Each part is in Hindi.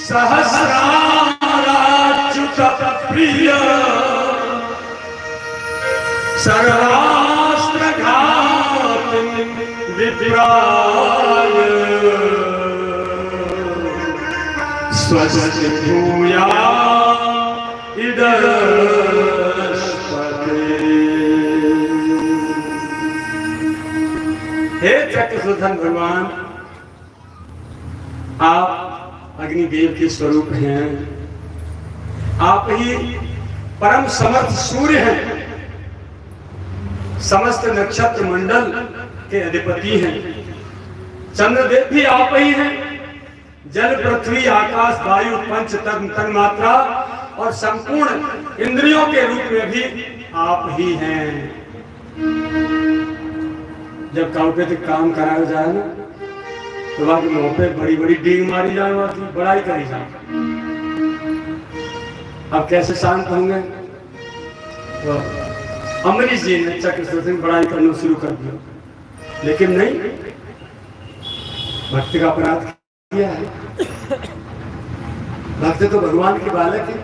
सहस्राच्युत प्रिय सर्वास्त्रघात विप्राय स्वस्ति भूया इदस्पते। हे चक्रसूदन भगवान, आप अग्निदेव के स्वरूप हैं, आप ही परम समर्थ सूर्य हैं, समस्त नक्षत्र मंडल के अधिपति हैं, चंद्रदेव भी आप ही हैं, जल पृथ्वी आकाश वायु पंच तन्मात्रा और संपूर्ण इंद्रियों के रूप में भी आप ही हैं। जब काउपेटिक काम कराया जाए ना तो वहां के मुंह पे बड़ी बड़ी डींग मारी जाए, वहां की बड़ाई करी जाए। अब कैसे शांत होंगे? तो अमरीश जी ने चक्रसूदन बड़ाई करना शुरू कर दिया, लेकिन नहीं, भक्ति का अपराध किया है। भक्त तो भगवान के बालक है,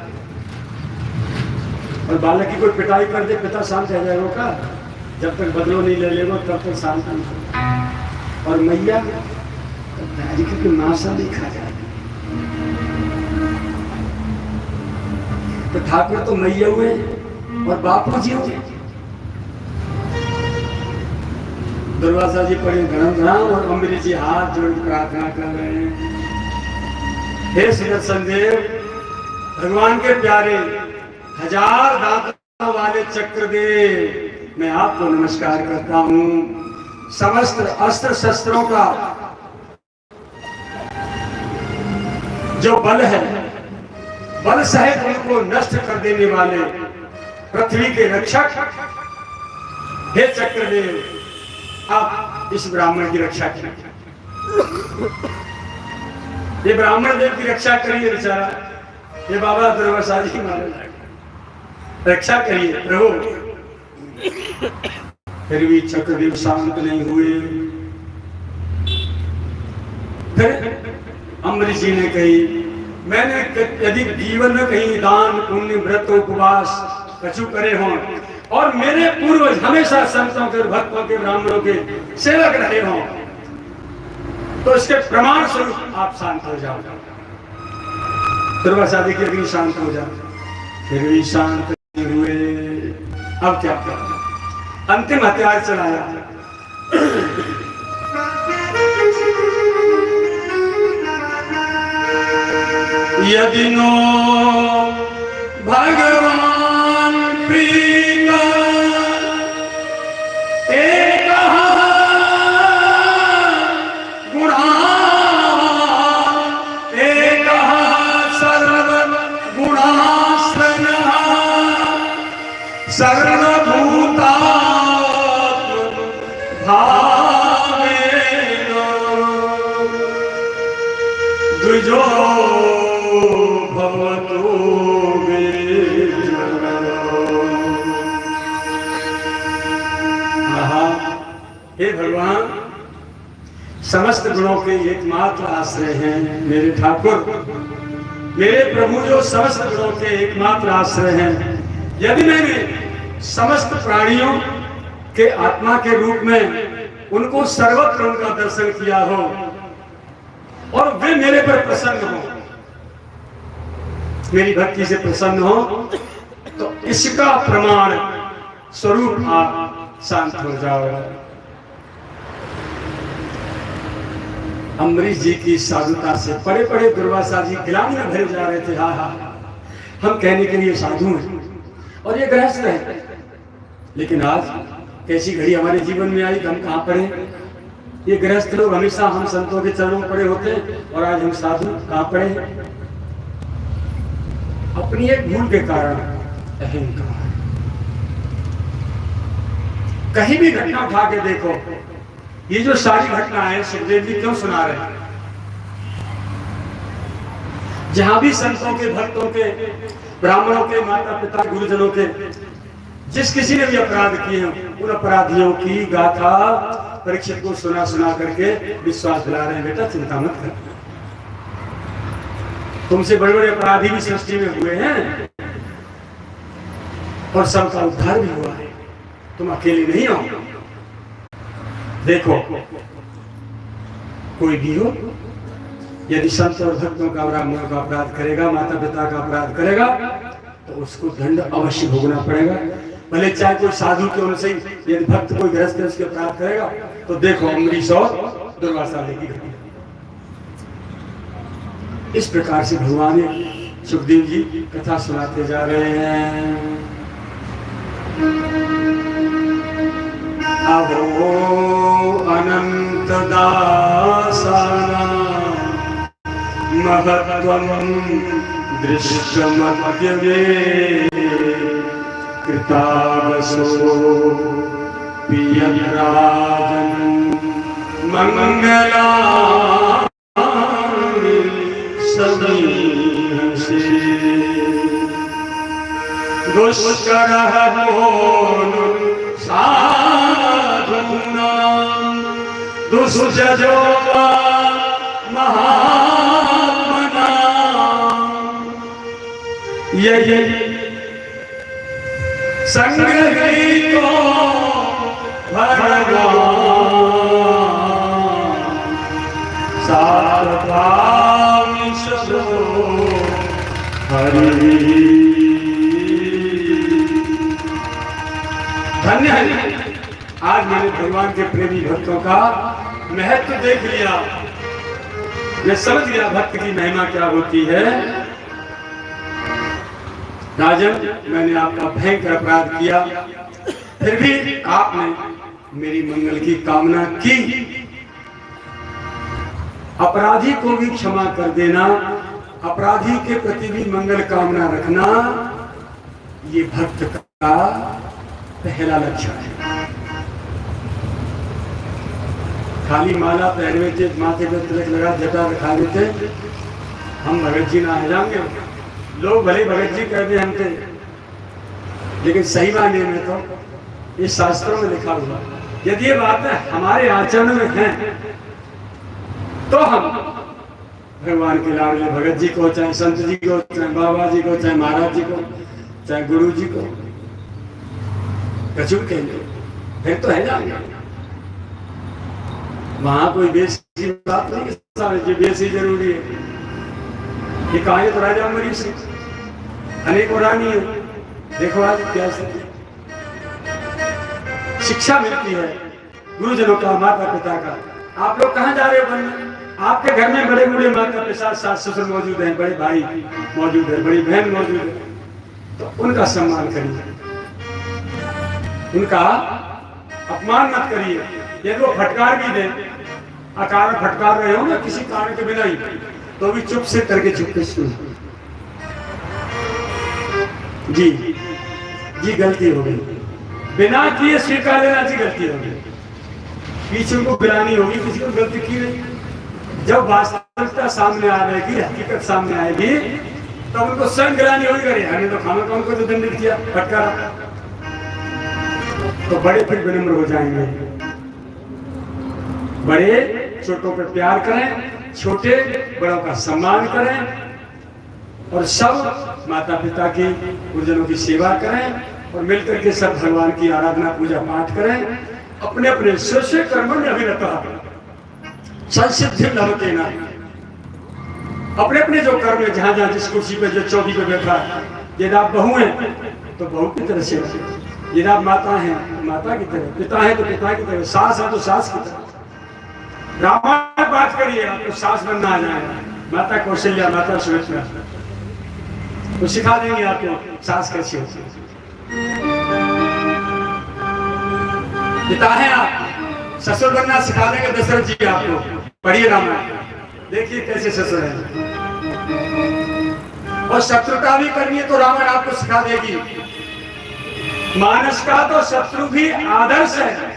और बालक की कोई पिटाई कर दे, पिता शांत रह जाएगा का? जब तक बदलो नहीं ले लेगा तब तक शांत नहीं। और मैया के नाशा नहीं खा जाएगी। तो ठाकुर तो मैया हुए और बापू जी हुए। दुर्वासा जी पड़े घड़ा और अम्बरीश जी हाथ जोड़ प्रार्थना कर रहे हैं। हे सुदर्शन देव, भगवान के प्यारे, हजार दांतों वाले चक्रदेव, मैं आपको नमस्कार करता हूँ। समस्त अस्त्र शस्त्रों का जो बल है, बल सहित उनको नष्ट कर देने वाले पृथ्वी के रक्षक, हे चक्रदेव, आप इस ब्राह्मण की रक्षा करिए। ये ब्राह्मण देव की रक्षा करिए, बेचारा ये बाबा दुर्वासा जी मारे रक्षा करिए प्रभु। फिर भी चक्रदेव शांत नहीं हुए। फिर अम्बरीश जी ने कही, मैंने यदि जीवन में कहीं दान पुण्य व्रत उपवास कछु करे हों और मेरे पूर्वज हमेशा संतों के भक्तों के ब्राह्मणों के सेवक रहे हों, तो इसके प्रमाण स्वरूप आप शांत हो जाओ। दुर्वासा जी के भी शांत हो जाओ। फिर भी शांत नहीं हुए। अब क्या करना? अंतिम हथियार चलाया। यदि नो भगवान प्रीत एक गुणावान, एक सर्व गुणाश्रय, सर्वभूतात्म भावेन द्विजो भवतो मे हे भगवान, समस्त गुणों के एकमात्र आश्रय हैं मेरे ठाकुर, मेरे प्रभु जो समस्त गुणों के एकमात्र आश्रय हैं। यदि मैंने समस्त प्राणियों के आत्मा के रूप में उनको सर्वत्र उनका दर्शन किया हो और वे मेरे पर प्रसन्न हो, मेरी भक्ति से प्रसन्न हो, तो इसका प्रमाण स्वरूप आप शांत हो जाओ। अम्बरीश जी की साधुता से पड़े पड़े दुर्वासा जी गिलानी में भरे जा रहे थे। हाँ हाँ, हम कहने के लिए साधु हैं और ये गृहस्थ है, लेकिन आज कैसी घड़ी हमारे जीवन में आई कि हम कहाँ पड़े। ये गृहस्थ लोग हमेशा हम संतों के चरणों में पड़े होते और आज हम साधु कहाँ पड़े। अपनी एक भूल के कारण अहंकार। कहीं भी घटना उठा के देखो, ये जो सारी घटना है सुखदेव जी क्यों सुना रहे हैं? जहां भी संतों के, भक्तों के, ब्राह्मणों के, माता पिता, गुरुजनों के जिस किसी ने भी अपराध किए हैं, उन अपराधियों की गाथा परीक्षित को सुना सुना करके विश्वास दिला रहे हैं, बेटा चिंता मत कर, तुमसे बड़े बड़े अपराधी भी सृष्टि में हुए हैं और सबका उद्धार भी हुआ है, तुम अकेले नहीं हो। देखो कोई भी हो, यदि संत और भक्तों का अपराध करेगा, माता पिता का अपराध करेगा, तो उसको दंड अवश्य भोगना पड़ेगा। भले चाहे कोई साधु क्यों न सही, यदि भक्त कोई गृहस्थ उसके अपराध करेगा तो देखो अम्बरीश और दुर्वासा लेगी। इस प्रकार से भगवान सुखदेव जी कथा सुनाते जा रहे हैं। अहो अनंत दासाना महत्वं दृष्टमद्यवे कृतावसो पियराजन मंगला सदीसे दुष्करः साधूना दुष्जजो महात्मना ये संग्रहीतो भगवान सारथामिषो हरि। धन्य है, आज मैंने भगवान के प्रेमी भक्तों का महत्व देख लिया, मैं समझ गया भक्त की महिमा क्या होती है। राजन, मैंने आपका भयंकर अपराध किया, फिर भी आपने मेरी मंगल की कामना की। अपराधी को भी क्षमा कर देना, अपराधी के प्रति भी मंगल कामना रखना, ये भक्त का पहला लक्षण है। खाली माला पहने थे, माथे पर तिलक लगा, जटा रखा देते, हम भगत जी ना आ जाएंगे। लोग भले भगत जी कहते हम थे, लेकिन सही मायने में तो ये शास्त्रों में लिखा हुआ, यदि ये बातें हमारे आचरण में हैं तो हम भगवान के लाडले भगत जी को, चाहे संत जी को, चाहे बाबा जी को, चाहे महाराज जी को, चाहे गुरु जी को कचूर कहेंगे, फिर तो है जाएंगे। वहां कोई बेसी बात नहीं, सारे जो बेसी जरूरी है। ये कहानी तो राजा अम्बरीश से अनेकों रानी है, देखो आज क्या शिक्षा मिलती है गुरुजनों का, माता पिता का। आप लोग कहाँ जा रहे हो बनने? आपके घर में बड़े बूढ़े माता पिता, सास ससुर मौजूद हैं, बड़े भाई मौजूद है, बड़ी बहन मौजूद है, तो उनका सम्मान करिए, उनका अपमान मत करिए। यदि वो फटकार भी दे, अकार फटकार रहे हो ना किसी कारण के बिना ही, तो भी चुप से करके चुपके सुनो, जी जी गलती हो गई, बिना किए स्वीकार लेना जी गलती हो गई, पीछे उनको गिरानी होगी, किसी को गलती की नहीं। जब वास्तविकता सामने आ जाएगी, हकीकत सामने आएगी, तब उनको स्वयं गिरानी होगी, करे हमें तो खाना कौन को तो दंडित किया, फटकारा, तो बड़े फिर विनम्र हो जाएंगे। बड़े छोटों पर प्यार करें, छोटे बड़ों का सम्मान करें, और सब माता पिता की, गुरुजनों की सेवा करें, और मिलकर के सब भगवान की आराधना पूजा पाठ करें। अपने अपने स्वस्य कर्म में अभिरता संसिद्धि लभते ना, अपने अपने जो कर्म है, जहां जहां जिस कुर्सी पे, जो चौकी पे बैठा है, यदि आप बहू हैं तो बहू की तरह से, यदि आप माता हैं माता की तरह, पिता है तो पिता की तरह, सास है तो सास की तरह। रामायण बात करिए, आपको सास बनना आ जाएगा, माता कौशल्या, माता सुमित्रा, तो सिखा देंगे आपको सास कैसी होती है। पिता है आप, ससुर बनना सिखा देंगे दशरथ जी आपको, पढ़िए रामायण, देखिए कैसे ससुर है। और शत्रुता भी करनी है तो रामायण आपको सिखा देगी। मानस का तो शत्रु भी आदर्श है,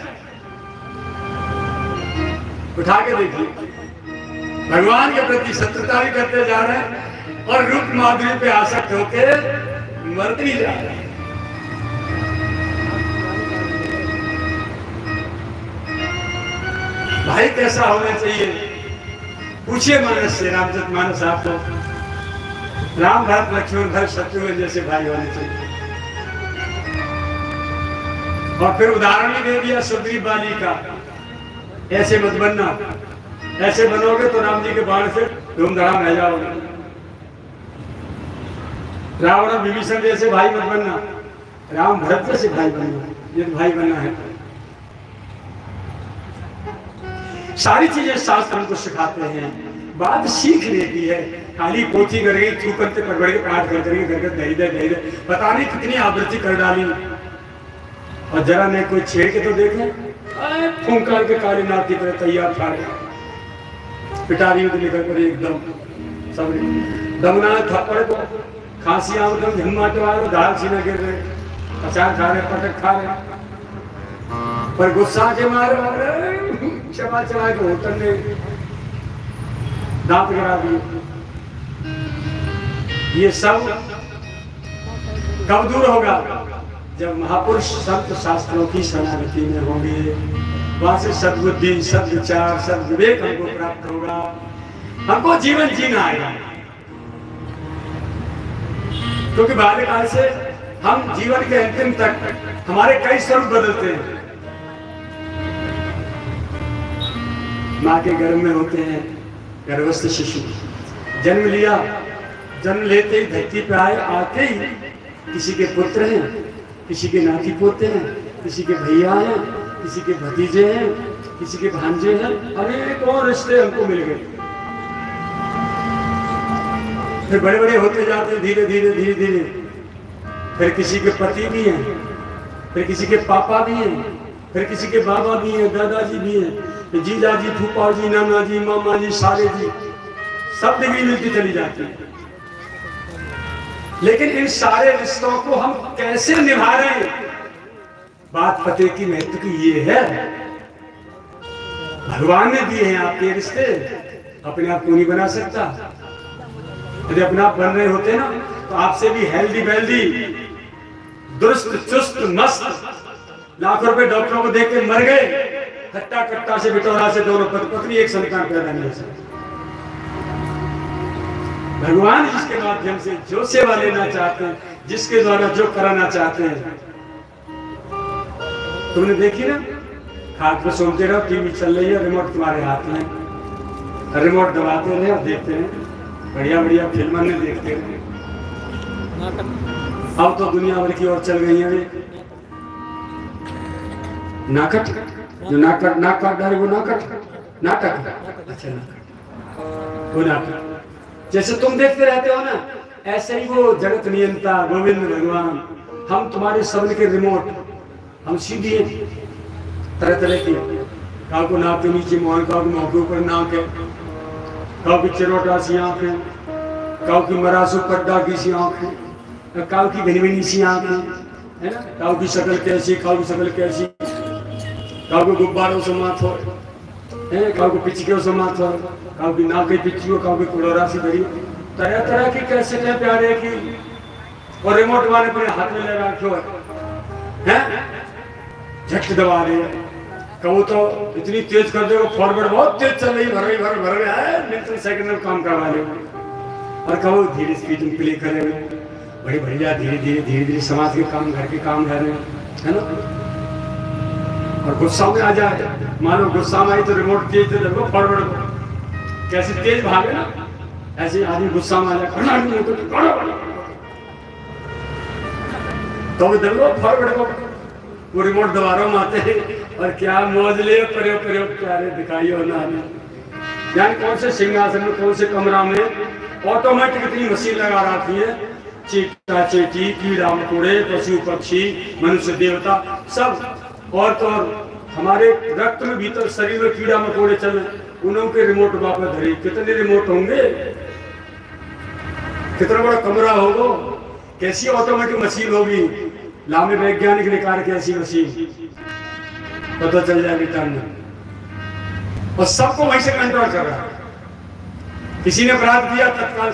उठा के देखिए, भगवान के प्रति शत्रुता भी करते जा रहे हैं, और रूप माधुरी पे आसक्त होके मरते ही जा रहे हैं। भाई कैसा होना चाहिए, पूछिए मानस से, रामचरित मानस आपको राम भरत लक्ष्मण भरत शत्रुघ्न जैसे भाई होने चाहिए। और फिर उदाहरण भी दे दिया सुग्रीव बाली का, ऐसे मत बनना, ऐसे बनोगे तो राम जी के बाण से धूमधाम रह जाओगे। रावण और विभीषण जैसे भाई मत बनना, राम भरत जैसे भाई बनना, ये भाई बनना है। सारी चीजें शास्त्र हमको सिखाते हैं, बात सीख लेती है। खाली पोथी कर गई, थू करते पकड़ के पाठ कर करके घर दही दे पता नहीं कितनी आवृत्ति कर डाली। और जरा ने कोई छेड़ के तो देखे, फूंकार के काली नाथ की तरह तैयार था, पिटारियों को लेकर कर एकदम सब दमना थप्पड़ को खांसी आमदम झम्माटे वाले दाल सीना गिर रहे, अचार खा रहे, पटक खा रहे, पर गुस्सा के मारे चबा चबा के होटल में दांत गिरा दिए। ये सब कब दूर होगा? जब महापुरुष संत शास्त्रों की शरणागति में होंगे, वहां से सद्बुद्धि, सद्विचार, सद्विवेक हमको प्राप्त होगा, हमको जीवन जीना आएगा। क्योंकि बाल्यकाल से हम जीवन के अंतिम तक हमारे कई स्वरूप बदलते हैं। माँ के गर्भ में होते हैं गर्भस्थ शिशु, जन्म लिया, जन्म लेते ही धरती पे आए, आते ही किसी के पुत्र हैं, किसी के नाती पोते हैं, किसी के भैया हैं, किसी के भतीजे हैं, किसी के भांजे हैं, अनेकों रिश्ते हमको मिल गए। फिर बड़े बड़े होते जाते हैं धीरे धीरे धीरे धीरे। फिर किसी के पति भी हैं, फिर किसी के पापा भी हैं, फिर किसी के बाबा भी हैं, दादाजी भी हैं, जीजा जी, फूफा जी, नाना जी, मामा जी, साले जी, सब डिग्री मिलती चली जाती है। लेकिन इन सारे रिश्तों को हम कैसे निभा रहे हैं? बात पते की महत्व की ये है, भगवान ने दिए हैं आपके रिश्ते, अपने आप को नहीं बना सकता। यदि अपने आप बन रहे होते ना तो आपसे भी हेल्दी वेल्दी, दुरुस्त चुस्त मस्त लाखों रुपए डॉक्टरों को देके मर गए, हट्टा कट्टा से बिटोरा से दोनों पत्नी एक संतान पैदा नहीं हो सकती। भगवान जिसके माध्यम से जो सेवा लेना चाहते हैं, जिसके द्वारा जो कराना चाहते हैं, तुमने देखी ना, खाट पे सोते रहो, टीवी चल रही है, रिमोट तुम्हारे हाथ में, रिमोट दबाते रहे और देखते रहे, बढ़िया बढ़िया फिल्में ने देखते रहे। अब तो दुनिया भर की ओर चल गई है नाटक, जो नाक काट डाले वो नाटक, अच्छा वो नाटक। जैसे तुम देखते रहते हो ना, ऐसे ही वो जगत नियंता गोविंद भगवान, हम तुम्हारे शब्द के रिमोट, हम सीधी तरह तरह की, काल को नाक के नीचे मोहन, काल को मुंह के ऊपर नाक है, काल की चिरोटा सी आंख है, काल की मरासू पड्डा की सी आंख है, काल की घनी सी आंख है ना, काल की शक्ल कैसी, काल की शक्ल कैसी, काल को गुब्बारों से माथ हो, काल को पिचकियों से माथ हो, काल की नाक की पिच्ची हो, काल की कुड़ोरा सी धरी, तरह तरह की कैसे है प्यारे की, और रिमोट वाले अपने हाथ में लगा क्यों है, झट दबा रहे हैं। कहो तो इतनी तेज कर दे, फॉरवर्ड बहुत तेज चल रही, भर रही है, मिनट सेकंड में काम करवा ले, और कहो धीरे स्पीड में प्ले करे हुए, बड़ी बढ़िया धीरे धीरे समाज के काम, घर के काम कर रहे हैं, है ना। और गुस्सा में आ जाए, मानो गुस्सा में आई तो रिमोट तेज दे दो, फॉरवर्ड कैसे तेज भागे ना, ऐसे आदमी गुस्सा में आ जाए तो भी दबो फॉरवर्ड को, वो रिमोट दोबारा मारते हैं, और क्या मौज ले प्रयोग प्यारे दिखाई हो ना। यानी कौन से सिंहासन में, कौन से कमरा में ऑटोमेटिक इतनी मशीन लगा रखी है, चीटा चीटी, कीड़ा मकोड़े, पशु पक्षी, मनुष्य देवता सब, और तो हमारे रक्त में भीतर शरीर में कीड़ा मकोड़े चले, उन्हों के रिमोट वापस धरे। कितने रिमोट होंगे, कितना बड़ा कमरा होगा, कैसी ऑटोमेटिक मशीन होगी, लामे वैज्ञानिक निकाल के ऐसी मशीन, पता चल जाएगी टर्न, और सबको वहीं से कंट्रोल कर रहा है। किसी ने अपराध किया तत्काल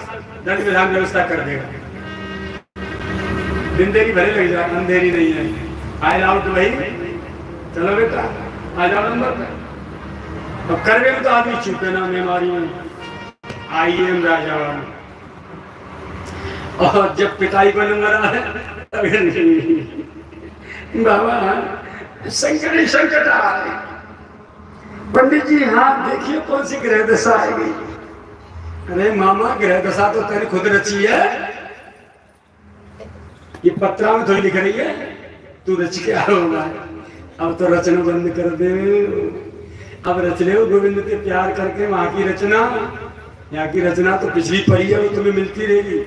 दंड विधान व्यवस्था कर देगा, दिन देरी भले लग जाए, अंधेरी नहीं है, फाइल आउट भाई, चलो बेटा आ जाओ नंबर पे। अब करवे में तो आदमी चुके ना बीमारी में, IAM राजा और जब पिटाई को नंबर आए बाबा संकट ही संकट आ रही। पंडित जी हाँ देखिए कौन सी ग्रह दशा आएगी। अरे मामा ग्रह दशा तो तेरी खुद रची है, ये पत्रा में थोड़ी लिख रही है, तू रच के आओगा। अब तो रचना बंद कर दे, अब रच ले गोविंद के प्यार करके। वहां की रचना, यहाँ की रचना तो पिछली पड़ी है, वो तुम्हें मिलती रहेगी।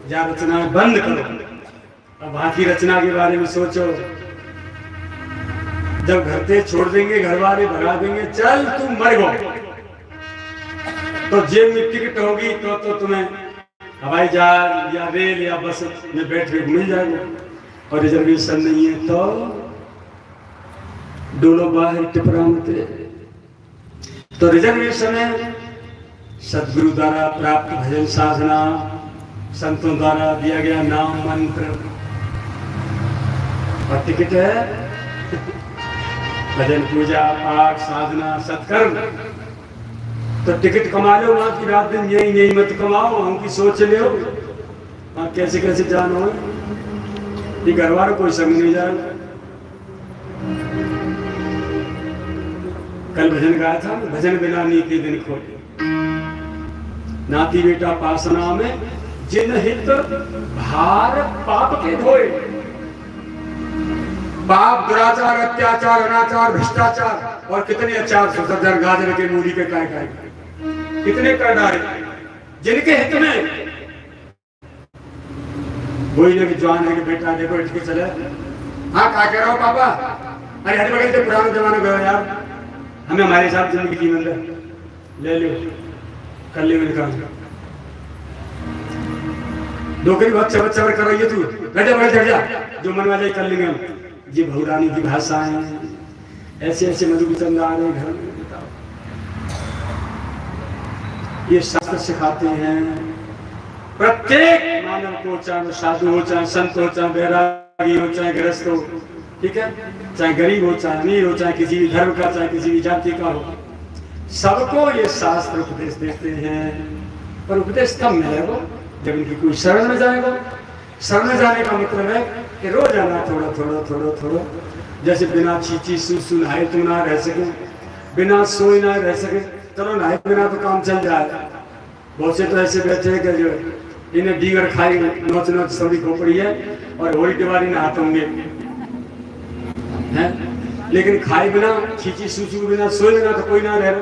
जहाँ रचना बंद करो, अब वहां की रचना के बारे में सोचो। जब घर से छोड़ देंगे, घर वाले भगा देंगे, चल तुम मर गो, तो जेब में टिकट होगी तो तुम्हें हवाई जहाज या रेल या बस में बैठ के मिल जाएगा। और रिजर्वेशन नहीं है तो डोलो बाहर टिपरा मते। तो रिजर्वेशन है सदगुरु द्वारा प्राप्त भजन साधना, संतों द्वारा दिया गया नाम मंत्र, और टिकट है भजन पूजा पाठ साधना सत्कर्म। तो टिकट कमा लो, वहां की रात दिन यही यही मत कमाओ, उनकी सोच ले वहां कैसे कैसे जानो। ये घर वालों कोई समझ नहीं जाएगा। कल भजन गाया था, भजन बिना नीति दिन खोले, नाती बेटा पासना में जिन हित भार पाप के धोए। पाप दुराचार अत्याचार अनाचार भ्रष्टाचार और कितने अचार सुसर्जन गाजर के मूली के काय काय कितने कर डाले जिनके हित में। वही लोग जवान है कि बेटा देखो इठ के चले, हाँ क्या कह रहा हो पापा, अरे हर बगल से पुराना जमाना गया यार, हमें हमारे साथ जिंदगी जीवन ले लो, कर ले मेरे काम। नौकरी बहुत चबर चबर कर रही है तू, बैठे बैठे चढ़ जा, जो मन में जाए कर लेंगे हम। ये बहुरानी की भाषा है, ऐसे ऐसे मधुचंद आ रहे घर में। ये शास्त्र सिखाते हैं प्रत्येक मानव को, चाहे साधु हो, चाहे संत हो, चाहे बैरागी हो, चाहे गृहस्थ हो, ठीक है, चाहे गरीब हो, चाहे अमीर हो, चाहे किसी भी धर्म का, चाहे किसी भी जाति का हो, सबको ये शास्त्र उपदेश देते हैं। पर उपदेश कब मिलेगा? जब इनकी कोई शरण में जाएगा। शरण में जाने का मतलब है कि रोज आना थोड़ा थोड़ा थोड़ा थोड़ा। जैसे बिना चीची सू नहाए तुम ना रह सके, बिना सोए ना रह सके, चलो नहाए बिना तो काम चल जाए। बहुत से तो ऐसे बैठे हैं कि जो इन्हें डीगर खाई नोच नोच सौड़ी खोपड़ी है और होली तिवारी नहाते होंगे हैं, लेकिन खाए बिना चीची सूचू बिना सोए बिना तो कोई ना रह।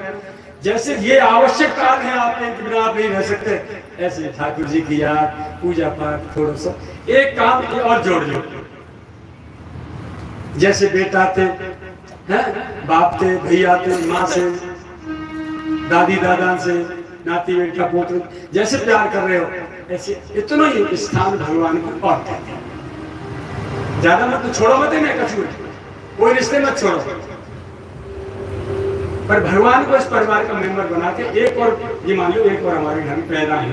जैसे ये आवश्यक काम है आपके बिना आप नहीं रह सकते, ऐसे ठाकुर जी की याद पूजा पाठ थोड़ा सा एक काम और जोड़ लो। जैसे बेटा थे हैं, बाप थे, भैया थे, माँ से, दादी दादा से, नाती बेटा पोत्र, जैसे प्यार कर रहे हो ऐसे इतना ही स्थान भगवान को और देते हैं। ज्यादा मत तो छोड़ो मत है कछुए, कोई रिश्ते मत छोड़ो, पर भगवान को इस परिवार का मेंबर बना के एक और ये मान लो एक और हमारे घर में पैदा है।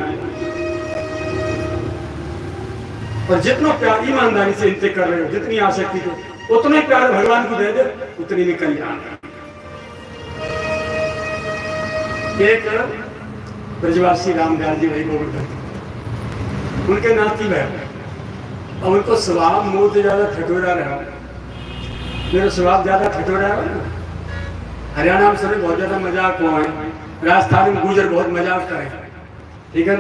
और जितना प्यार ईमानदारी से इनसे कर रहे हो, जितनी आसक्ति को, उतना ही प्यार भगवान को दे दे, उतनी में कल्याण। एक ब्रजवासी रामदयाल जी वही गोवर्धन, उनके नाती बहन, और उनको स्वभाव मुंह से ज्यादा ठठोरा रहा। मेरा स्वभाव ज्यादा ठठोरा है। हरियाणा में सभी बहुत ज्यादा मजाक हुआ है, राजस्थान में गुजर बहुत मजाक करे, ठीक है।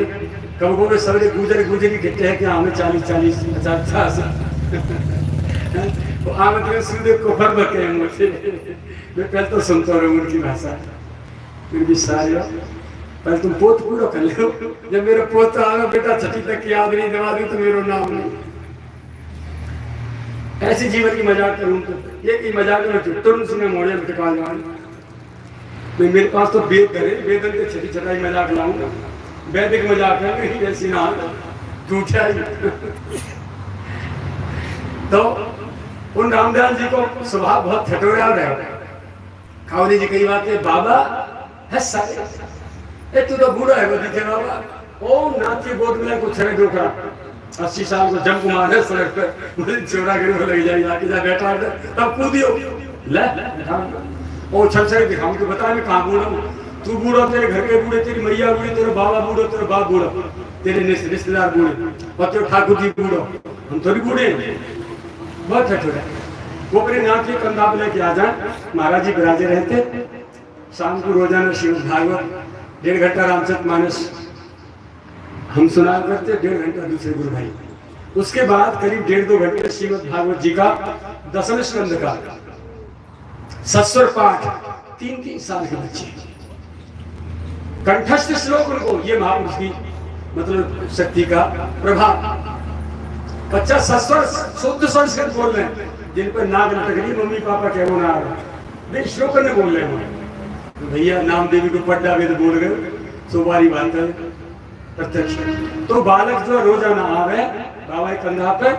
कभी कभी सवेरे गुजर गुजर की घटते हैं कि हमें 40-40 50 तो आमद में सीधे कोफर बके हैं मुझे। मैं पहले तो सुनता रहा उनकी भाषा, फिर भी सारे पहले तुम पोत पूरा कर लो। जब मेरा पोत आना बेटा छठी तक की याद नहीं दवा दी तो मेरा नाम नहीं। ऐसी जीवन की मजाक करूं तो ये की मजाक में तुरंत सुने मोड़े में टिका जाऊंगा। मैं मेरे पास तो वेद करे, वेदन के छठी छटाई मजाक लाऊंगा, वैदिक मजाक है नहीं, ऐसी ना टूटा ही। तो उन रामदयाल जी को स्वभाव बहुत ठठोरा रहा। खावली जी कई बातें बाबा है सारे, तू तो बूढ़ा है वो दिखे बाबा, ओ नाची बोट में कुछ है डोकरा 80 साल को जम कुमार है सड़क पर, मुझे चोरा गिर लग जाए, आके जा बैठा है तब कूदियो ले ओ छल छल दिखाऊं तो बता मैं कहाँ बूढ़ा हूँ। तू बूढ़ा, तेरे घर के बूढ़े, तेरी मैया बूढ़ी, तेरे बाबा बूढ़ा, तेरे बाप बूढ़ा, तेरे रिश्तेदार बूढ़े और तो ठाकुर जी बूढ़ो, हम थोड़ी बूढ़े हैं, बहुत छोटा। वो अपने नाम के कंधा पे लेके आ जाए। महाराज जी विराजे रहते, शाम को रोजाना श्रीमद् भागवत 1.5 घंटा रामचरितमानस हम सुना करते, 1.5 घंटा दूसरे गुरु भाई। उसके बाद करीब 1.5-2 घंटे श्रीमद् भागवत जी का 10वें स्कंद का सस्वर पाठ 3-3 साल के बच्चे कंठस्थ श्लोक उनको, ये महापुरुष की मतलब शक्ति का प्रभाव। बच्चा सस्वर शुद्ध संस्कृत बोल रहे हैं, जिन पर नाग लटकनी मम्मी पापा क्या बोला वे श्लोक ने बोल रहे हैं। भैया नाम देवी को पड्डा वेद बोल गए, सुबारी बात है प्रत्यक्ष। तो बालक जो रोजाना आवे बाबा के कंधा पे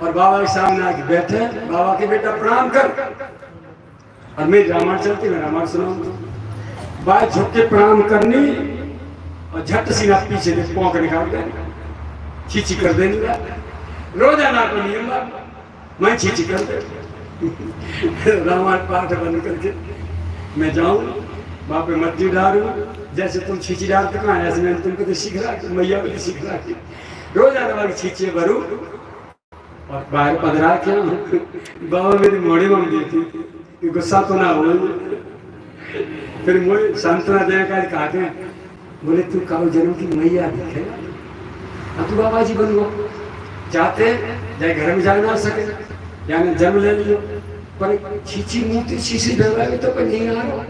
और बाबा के सामने आके बैठे, बाबा के बेटा प्रणाम कर, और मैं रामायण चलती, मैं रामायण सुनाऊंगा। बाय झुक के प्रणाम करनी और झट सीना पीछे से पौंक निकाल देनी, छीछी कर देनी। रोजाना को नियम मैं छीछी कर दे रामायण पाठ बंद करके मैं जाऊं, वहां पे मट्टी डालू, जैसे तुम छीछी डालते कहाँ, ऐसे मैंने तुमको तो सीख रहा, मैया भी सीख रहा। रोजाना वाली छीछे भरू और बाहर पधरा क्या बाबा मेरी मोड़ी मांग दी थी, गुस्सा तो ना हो। फिर मुझे सांत्वना देने का कहा के बोले तू काऊ जन्म की मैया दिखे, अब तू बाबा जी बन गो, चाहते जाए घर में जा ना सके, यानी जन्म ले लियो, पर छीछी मूर्ति छीछी डरवा तो पर नहीं आ रहा।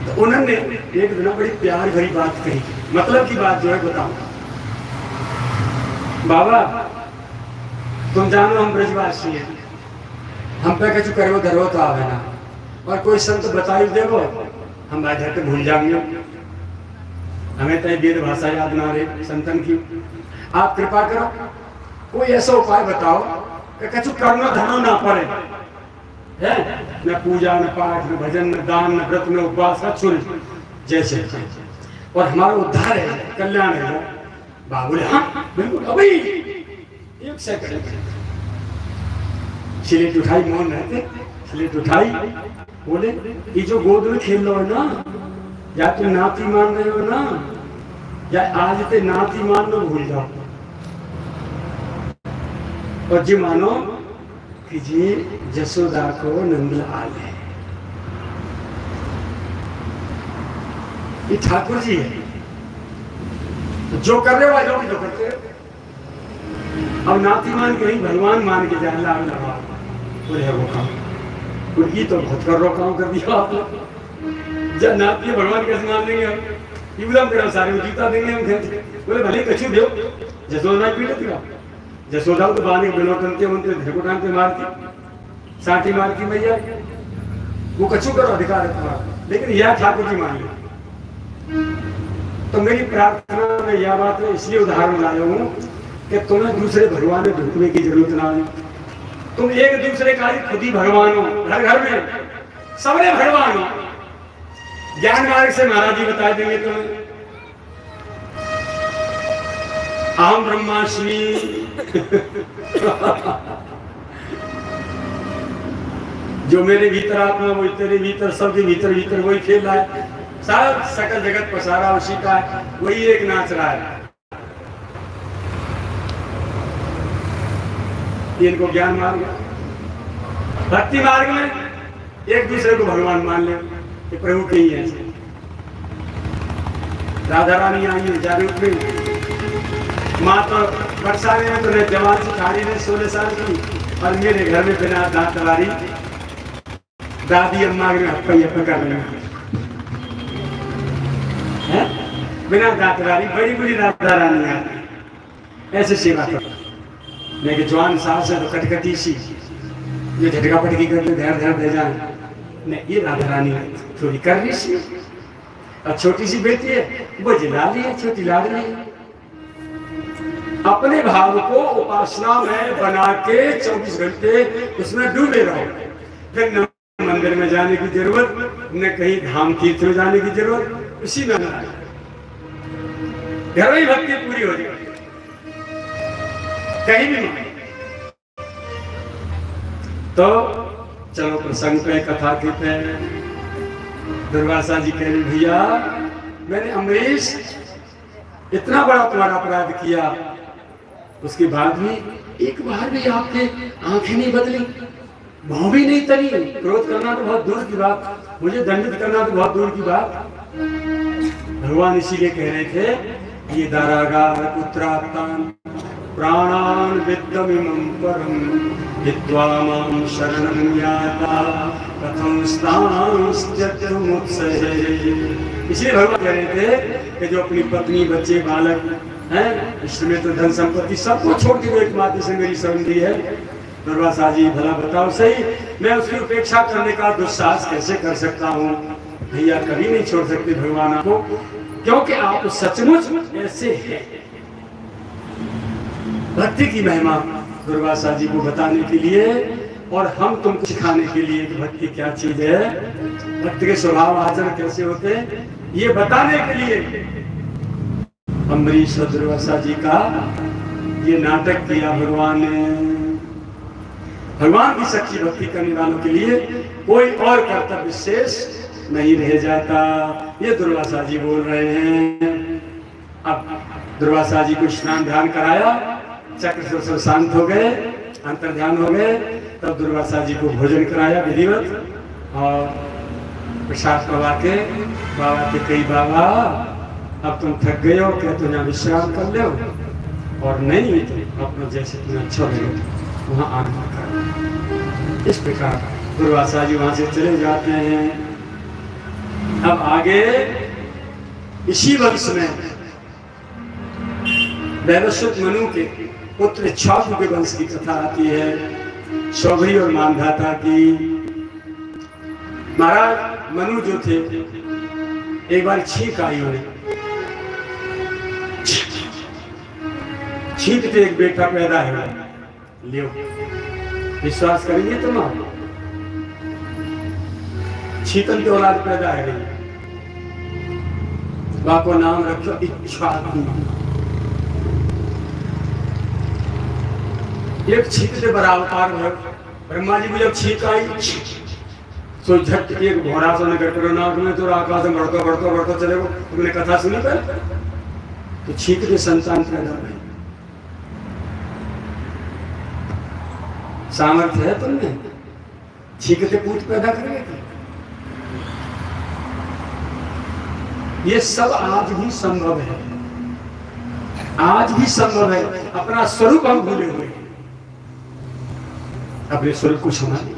तो उन्होंने एक दिन बड़ी प्यार भरी बात कही, मतलब की बात जो है बताऊं। बाबा तुम जानो हम ब्रजवासी हैं, हम पे कछु करो धरो तो आवे ना, और कोई संत बताई देवो हम झट भूल जाएंगे, हमें तो वेद भाषा याद ना रहे संतन की। आप कृपा करो कोई ऐसा उपाय बताओ कि कछु करना धरो ना पड़े, है न पूजा न पाठ न भजन न दान न व्रत न उपवास का चुन जैसे, और हमारा उद्धार है, कल्याण है। बाबुल हाँ बिल्कुल अभी एक सेकंड स्लेट उठाई, मौन रहते, स्लेट उठाई, बोले ये जो गोद में खेल रहे हो ना, या तुम नाती मान रहे हो ना, या आज ते नाती मान लो भूल जाओ, और जी मानो कि जी जसोदा को नंदलाल है, ये ठाकुर जी है, जो कर रहे हो जो भी जो करते हो। अब नाती मान के नहीं भगवान मान के जाए लाभ लगा बोले वो काम, उनकी तो बहुत कर रो काम कर दिया आप लोग। जब नाती भगवान कैसे मान लेंगे हम, एकदम करो सारे में जीता देंगे हम खेलते। बोले भले कछु दो, जसोदा पीटे दिया, जसोदा तो बाने बिनो टनते उनते धरको टांग पे मारती, साठी मारती मैया, वो कछु करो अधिकार है तुम्हारा, लेकिन यह ठाकुर जी मान लो। तो मेरी प्रार्थना में यह बात है, इसलिए उदाहरण लाया हूँ कि तुम्हें दूसरे भगवान में ढूंढने की जरूरत ना हो, तुम एक दूसरे का खुद ही भगवान हो, घर घर में सबने भगवान हो। ज्ञान मार्ग से महाराज जी बता देंगे तुम्हें, अहम ब्रह्मास्मि जो मेरे भीतर आत्मा वही तेरे भीतर, सबके भीतर भीतर वही खेल रहा है, सब सकल जगत पसारा उसी का है, वही एक नाच रहा है। इनको ज्ञान मार्ग, भक्ति मार्ग में एक दूसरे को भगवान मान ले, ये प्रभु के ही है। राधा रानी आई है जागरूक में, माँ तो बरसाने में तो नहीं, जवान से खाड़ी ने 16 साल की, और मेरे घर में बिना दांत वाली दादी अम्मा ने हप्पा कर रही है, बिना दांत वाली बड़ी बड़ी राधा रानी आती ऐसे सेवा करो। लेकिन जवान सास है तो कटकटी सी, ये झटका पटकी करके ध्यान दे जाए, नहीं ये राधा रानी थोड़ी कर रही सी, और छोटी सी बेटी है वो जिलाली है, छोटी लाडली है। अपने भाव को उपासना में बना के 24 घंटे उसमें डूबे रहो, फिर न मंदिर में जाने की जरूरत, न कहीं धाम तीर्थ में जाने की जरूरत, उसी में घर में भक्ति पूरी हो जाएगी, कहीं भी नहीं। तो चलो प्रसंग पे, कथा के पे, दुर्वासा जी कह रहे भैया मैंने अमरीश इतना बड़ा तुम्हारा अपराध किया, उसके बाद भी एक बार भी आपके आंखें नहीं बदली, भौं भी नहीं तली। क्रोध करना तो बहुत दूर की बात, मुझे दंडित करना तो बहुत दूर की बात। भगवान इसीलिए कह रहे थे ये दारागार पुत्रात्तान प्राणान विद्यमिमं परम हित्वा मां शरणं याता कथं स्थांस्त्यमुत्सहे। इसलिए भगवान कह रहे थे कि जो अपनी पत्नी, बच्चे, बालक हैं, इसमें तो धन संपत्ति सबको छोड़ के वो एकमात्र से मेरी शरण ली है। दुर्वासा जी भला बताओ सही, मैं उसकी उपेक्षा करने का दुस्साहस कैसे कर सकता हूँ? भैया कभी नहीं छोड़ सकते भगवान आपको, क्योंकि आप सचमुच ऐसे हैं। भक्ति की महिमा दुर्वासा जी को बताने के लिए और हम तुमको सिखाने के लिए कि भक्ति क्या चीज है, भक्ति के स्वभाव आचरण कैसे होते हैं, ये बताने के लिए अम्बरीश और दुर्वासा जी का ये नाटक किया भगवान ने। भगवान की सच्ची भक्ति करने वालों के लिए कोई और कर्तव्य शेष नहीं रह जाता। ये दुर्वासा जी बोल रहे हैं। अब दुर्वासा जी को स्नान ध्यान कराया, चक्र से शांत हो गए, अंतर ध्यान हो गए, तब दुर्वासा जी को भोजन कराया विधिवत और प्रसाद पवा के बाबा के कई बाबा अब तुम थक गए हो, क्या तुम यहाँ विश्राम कर लो और नहीं तो अपना जैसे तुम्हें अच्छा लगे वहाँ आना कर। इस प्रकार दुर्वासा जी वहाँ से चले जाते हैं। अब आगे इसी वंश में वैवस्वत मनु के पुत्र इक्ष्वाकु के वंश की कथा आती है, सौभरी और मानधाता की। महाराज मनु जो थे, एक बार छींक आई उन्हें, छींकते एक बेटा पैदा है। लियो विश्वास करेंगे तुम, छींकन की औलाद पैदा है गई, बा को नाम रखो इक्ष्वाकु। एक छींक से बड़ा अवतार है। ब्रह्मा जी को जब छींक आई तो झट एक घोड़ा से निकल कर नाक में तो आकाश में बढ़ता बढ़ता बढ़ता चले गो। तुमने कथा सुनी पहले? तो छींक के संतान पैदा हुए। सामर्थ्य है तुमने, छींकते पूत पैदा करेंगे। ये सब आज भी संभव है, आज भी संभव है। अपना स्वरूप हम भूले हुए हैं, अपने स्वरूप को संभालिए।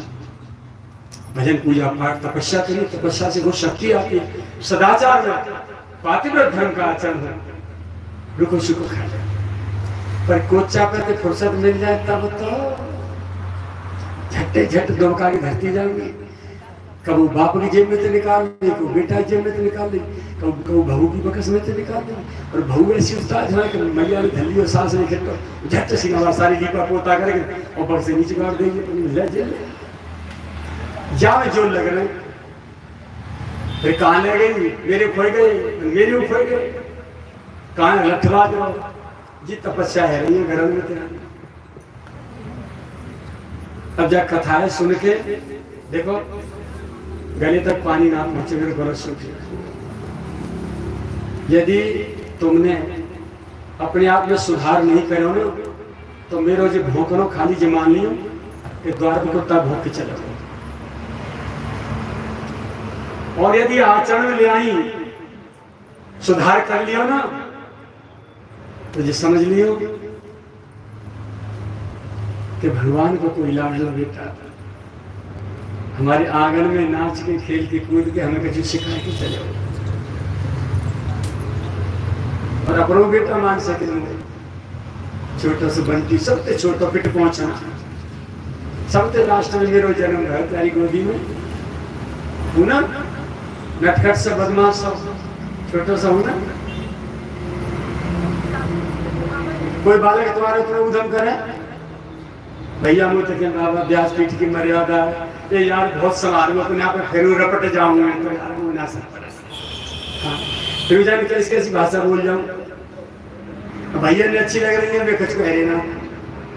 भजन पूजा पाठ तपस्या करिए, तपस्या से वो शक्ति आती है। सदाचार में पातिव्रत धर्म का आचरण है, रुको सुखो खा जाए। पर कोचा पे फुर्सत मिल जाए तब तो झट्टे झट दमका के धरती जाएंगे। कबू बाप की जेब में से निकाल ली, कबू बेटा की जेब में से निकाल ली, कबू बहू की बकस में से निकाल ली। और बहू ऐसी उस्ताद है कि मैया ने धल्ली और सास ने खेत झट सिंगावा सारी लीपा पोता करके और बड़ से नीचे गाड़ देंगे। जावे जो लग रहे फिर कहाँ ले गई, मेरे खोए गए, मेरे खोए गए, कहाँ लठवा दो जी। तपस्या है रही है घर में तेरा। अब जब कथाएं सुन के देखो गले तक पानी ना पहुंचे, मेरे गलत सूखे। यदि तुमने अपने आप में सुधार नहीं करो ना तो मेरो जो भोंकनो खाली जो मान लियो कि द्वार पर कुत्ता भोंक के चले गए। और यदि आचरण में ले आई, सुधार कर लियो ना तो जी समझ लियो कि भगवान को कोई लाडला बेटा हमारे आंगन में नाच के खेल के कूद के हमें कुछ सिखा के चले और अपनों बेटा मान सके। छोटा से बंटी सबसे छोटा पिट पहुंचना, सबसे लास्ट में मेरो जन्म है तारी गोदी में हुना, नटखट से बदमाश सब छोटा सा हुना। कोई बालक तुम्हारे ऊपर उधम करे, भैया मुझे के बाबा ब्याज पीठ की मर्यादा ये यार बहुत सवाल में अपने आप में फिर रपट जाऊंगा तो यार वो ना सकता। हाँ फिर जाने कैसी कैसी भाषा बोल जाऊं, भैया ने अच्छी लग रही है मैं कुछ कह रही ना,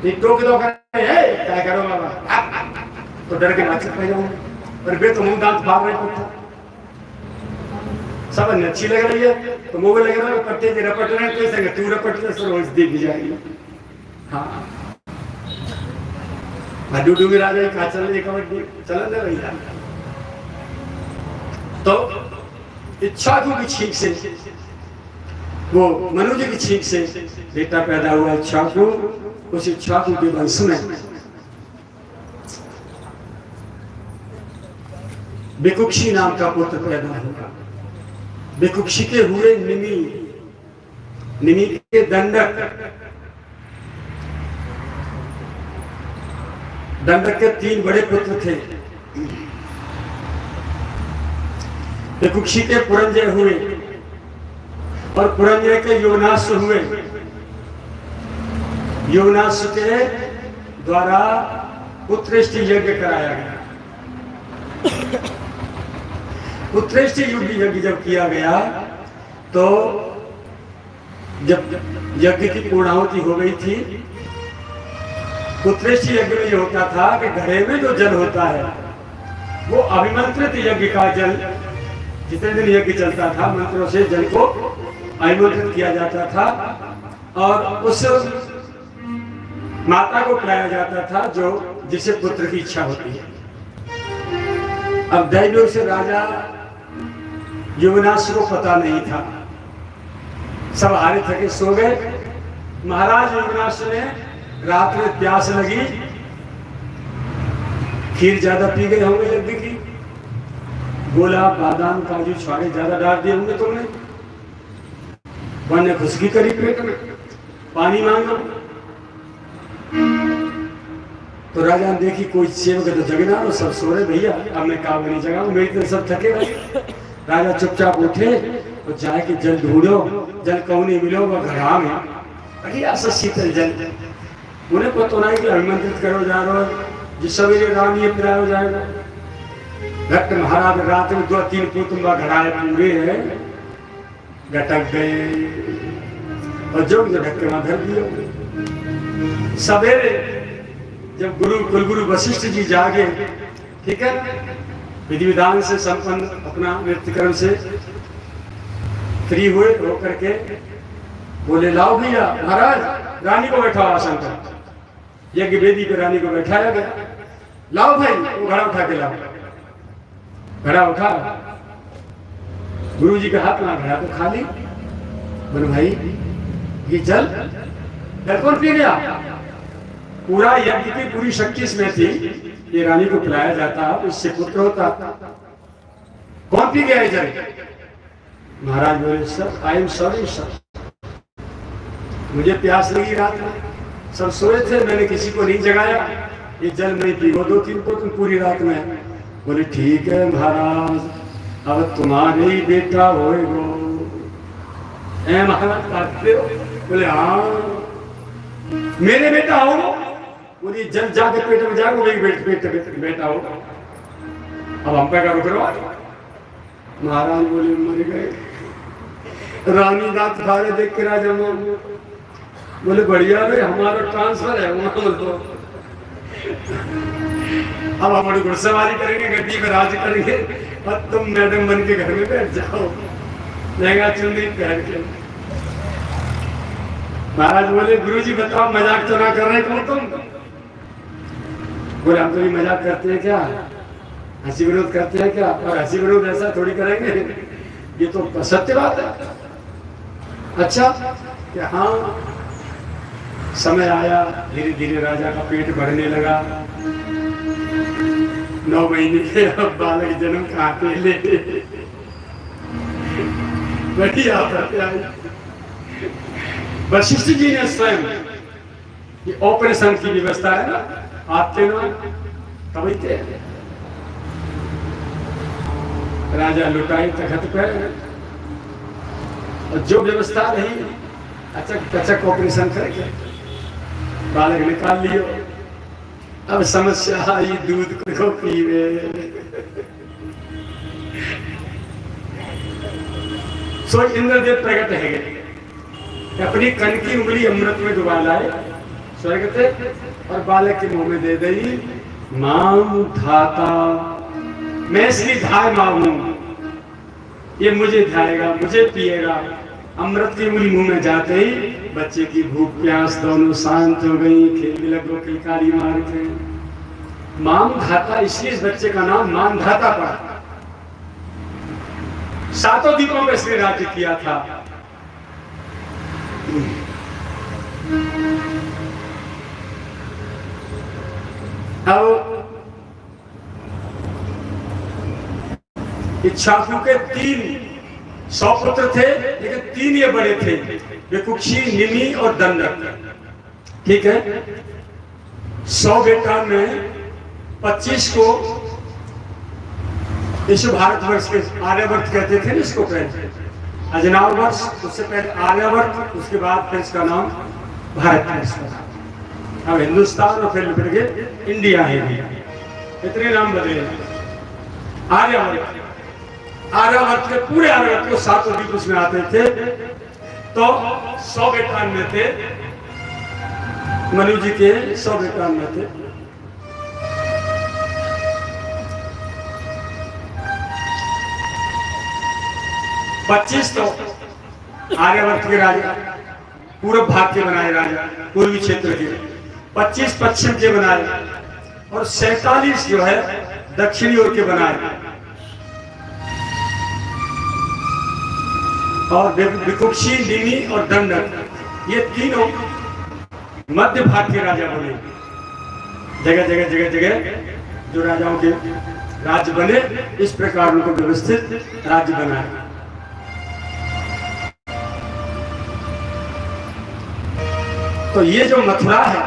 एक टोक दो करे क्या करो बाबा तो डर के नाच पा जाऊंगा। और बे तो मुंह दांत फाड़ रहे, सब अच्छी लग रही है तो मुंह लगे ना पट्टे के रपट रहे तो ऐसे तू रपट से रोज दिख जाएगी। हाँ डूडू में राजा कहा चल कबड्डी चलन दे भैया। तो इच्छाकू की छींक से वो मनुष्य की छींक से बेटा पैदा हुआ इच्छाकू। उस इच्छाकू के वंश में विकुक्षी नाम का पुत्र पैदा हुआ। विकुक्षी के हुए निमि, निमि के दंडक, दंडक के 3 बड़े पुत्र थे। विकुक्षी के पुरंजय हुए और पुरंजय के योगनाश हुए। योगनाश के द्वारा पुत्रेष्टि यज्ञ कराया गया। पुत्रेष्टि यज्ञ जब किया गया तो जब यज्ञ की पूर्णाहुति हो गई थी, पुत्रेष्टि यज्ञ में ये होता था कि घड़े में जो जल होता है वो अभिमंत्रित यज्ञ का जल, जितने दिन यज्ञ चलता था मंत्रों से जल को अभिमंत्रित किया जाता था और उस माता को पिलाया जाता था जो जिसे पुत्र की इच्छा होती है। अब दैवयोग से राजा युवनाश को पता नहीं था, सब हारे थके सो गए। महाराज युवनाश ने रात में प्यास लगी, खीर ज्यादा पी गए होंगे यज्ञ की, गोला बादाम काजू छुआरे ज्यादा डाल दिए होंगे तुमने, ने खुशकी करी पेट में, पानी मांगा। तो राजा ने देखी कोई सेवक तो जगना और सब सो रहे, भैया अब मैं काम नहीं जगाऊं, मेरी तो सब थके भाई। राजा चुपचाप उठे और जाके जल ढूंढो, जल कौन नहीं मिलो वो घड़ा में बढ़िया सा शीतल जल। उन्हें पता नहीं कि अभिमंत्रित करो जा रहे हो, जिस सवेरे राम ये पिलाया हो जाएगा। घट महाराज रात में 2-3 कुटुंबा घड़ाए पूरे है, घटक गए और जो ढक्के वहां धर दिए। सवेरे जब कुलगुरु वशिष्ठ जी जागे, ठीक है, विधि विधान से संपन्न अपना नृत्यकरण से फ्री हुए, होकर के बोले लाओ भैया महाराज रानी को बैठाओ आसन पर। यज्ञ वेदी पे रानी को बैठाया गया। लाओ भाई वो घड़ा उठा के लाओ। घड़ा उठा, गुरु जी के हाथ में घड़ा तो खाली। बोले भाई ये जल कौन पी गया? पूरा यज्ञ की पूरी शक्ति इसमें थी, ये रानी को पिलाया जाता, इससे पुत्र होता। कौन पी गया जल? महाराज बोले sir I am sorry sir, मुझे प्यास लगी रात में, सब सोए थे, मैंने किसी को नहीं जगाया, ये जल नहीं पी। वो 2-3 को तुम पूरी रात में। बोले ठीक है महाराज, अब तुम्हारे ही बेटा होएगो। महाराज काटते हो? बोले हाँ मेरे बेटा हो। बोली जल जाके पेट में जाएगा, वही बेटा हो। अब हम पे का रुक रहा। महाराज बोले मर गए। रानी दांत खारे देख के राजा बोले बढ़िया भाई हमारा ट्रांसफर है वहां तो। अब हमारी घुड़सवारी करेंगे, गड्डी में राज करेंगे और तुम मैडम बन के घर में बैठ जाओ लहंगा चुन्नी पहन के। महाराज बोले गुरुजी बताओ मजाक तो ना कर रहे कौन तुम? बोले हम तो भी मजाक करते हैं क्या, हंसी विनोद करते हैं क्या? और हंसी विनोद ऐसा थोड़ी करेंगे, ये तो सत्य बात है। अच्छा कि हाँ समय आया, धीरे धीरे राजा का पेट भरने लगा। 9 महीने के अब बालक जन्म कहाँ पे ले बढ़िया। वशिष्ठ जी ने स्वयं ये ऑपरेशन की व्यवस्था है ना, आपके ना कभी राजा लुटाई तखत पर और जो व्यवस्था रही अचक तचक ऑपरेशन करके बालक निकाल लियो। अब समस्या आई दूध को पीवे। सो इंद्रदेव प्रकट है अपनी कन की उंगली अमृत में डुबा लाए स्वर्ग से और बालक के मुंह में दे दी। माम धाता, मैं इसकी धाय मांगू, ये मुझे ध्याएगा, मुझे पिएगा अमृत की उंगली मुंह में जाते ही बच्चे की भूख प्यास दोनों शांत हो गई, खेलने लगो, किलकारी मार के। मानधाता, इसलिए इस बच्चे का नाम मानधाता पड़ा। 7 द्वीपों पर इसने राज्य किया था। अब इक्ष्वाकु के 300 पुत्र थे, लेकिन 3 ये बड़े थे, विकुक्षी, निमि और दंडक। ठीक है, 100 बेटा में 25 को इस भारतवर्ष के आर्यवर्त कहते थे, इसको पहले अजनाव वर्ष, उससे पहले आर्यवर्त, उसके बाद फिर इसका नाम भारतवर्ष। अब हिंदुस्तान और फिर के इंडिया है, इतने नाम बदले। आर्यवर्त, आर्यवर्त के पूरे आर्यवर्त को 7 द्वीप उसमें आते थे। तो 100 बेटा में थे, मनु जी के 100 बेटा में थे। पच्चीस तो आर्यवर्त के राजा, पूर्व भाग के बनाए राजा, पूर्वी क्षेत्र के। 25 पश्चिम के बनाए और 47 जो है दक्षिणी ओर के बनाए। और विकुक्षी, निमि और दंडक, ये तीनों मध्य भाग के राजा बने। जगह जगह जगह जगह जो राजाओं के राज्य बने, इस प्रकार उनको व्यवस्थित राज्य बनाए। तो ये जो मथुरा है,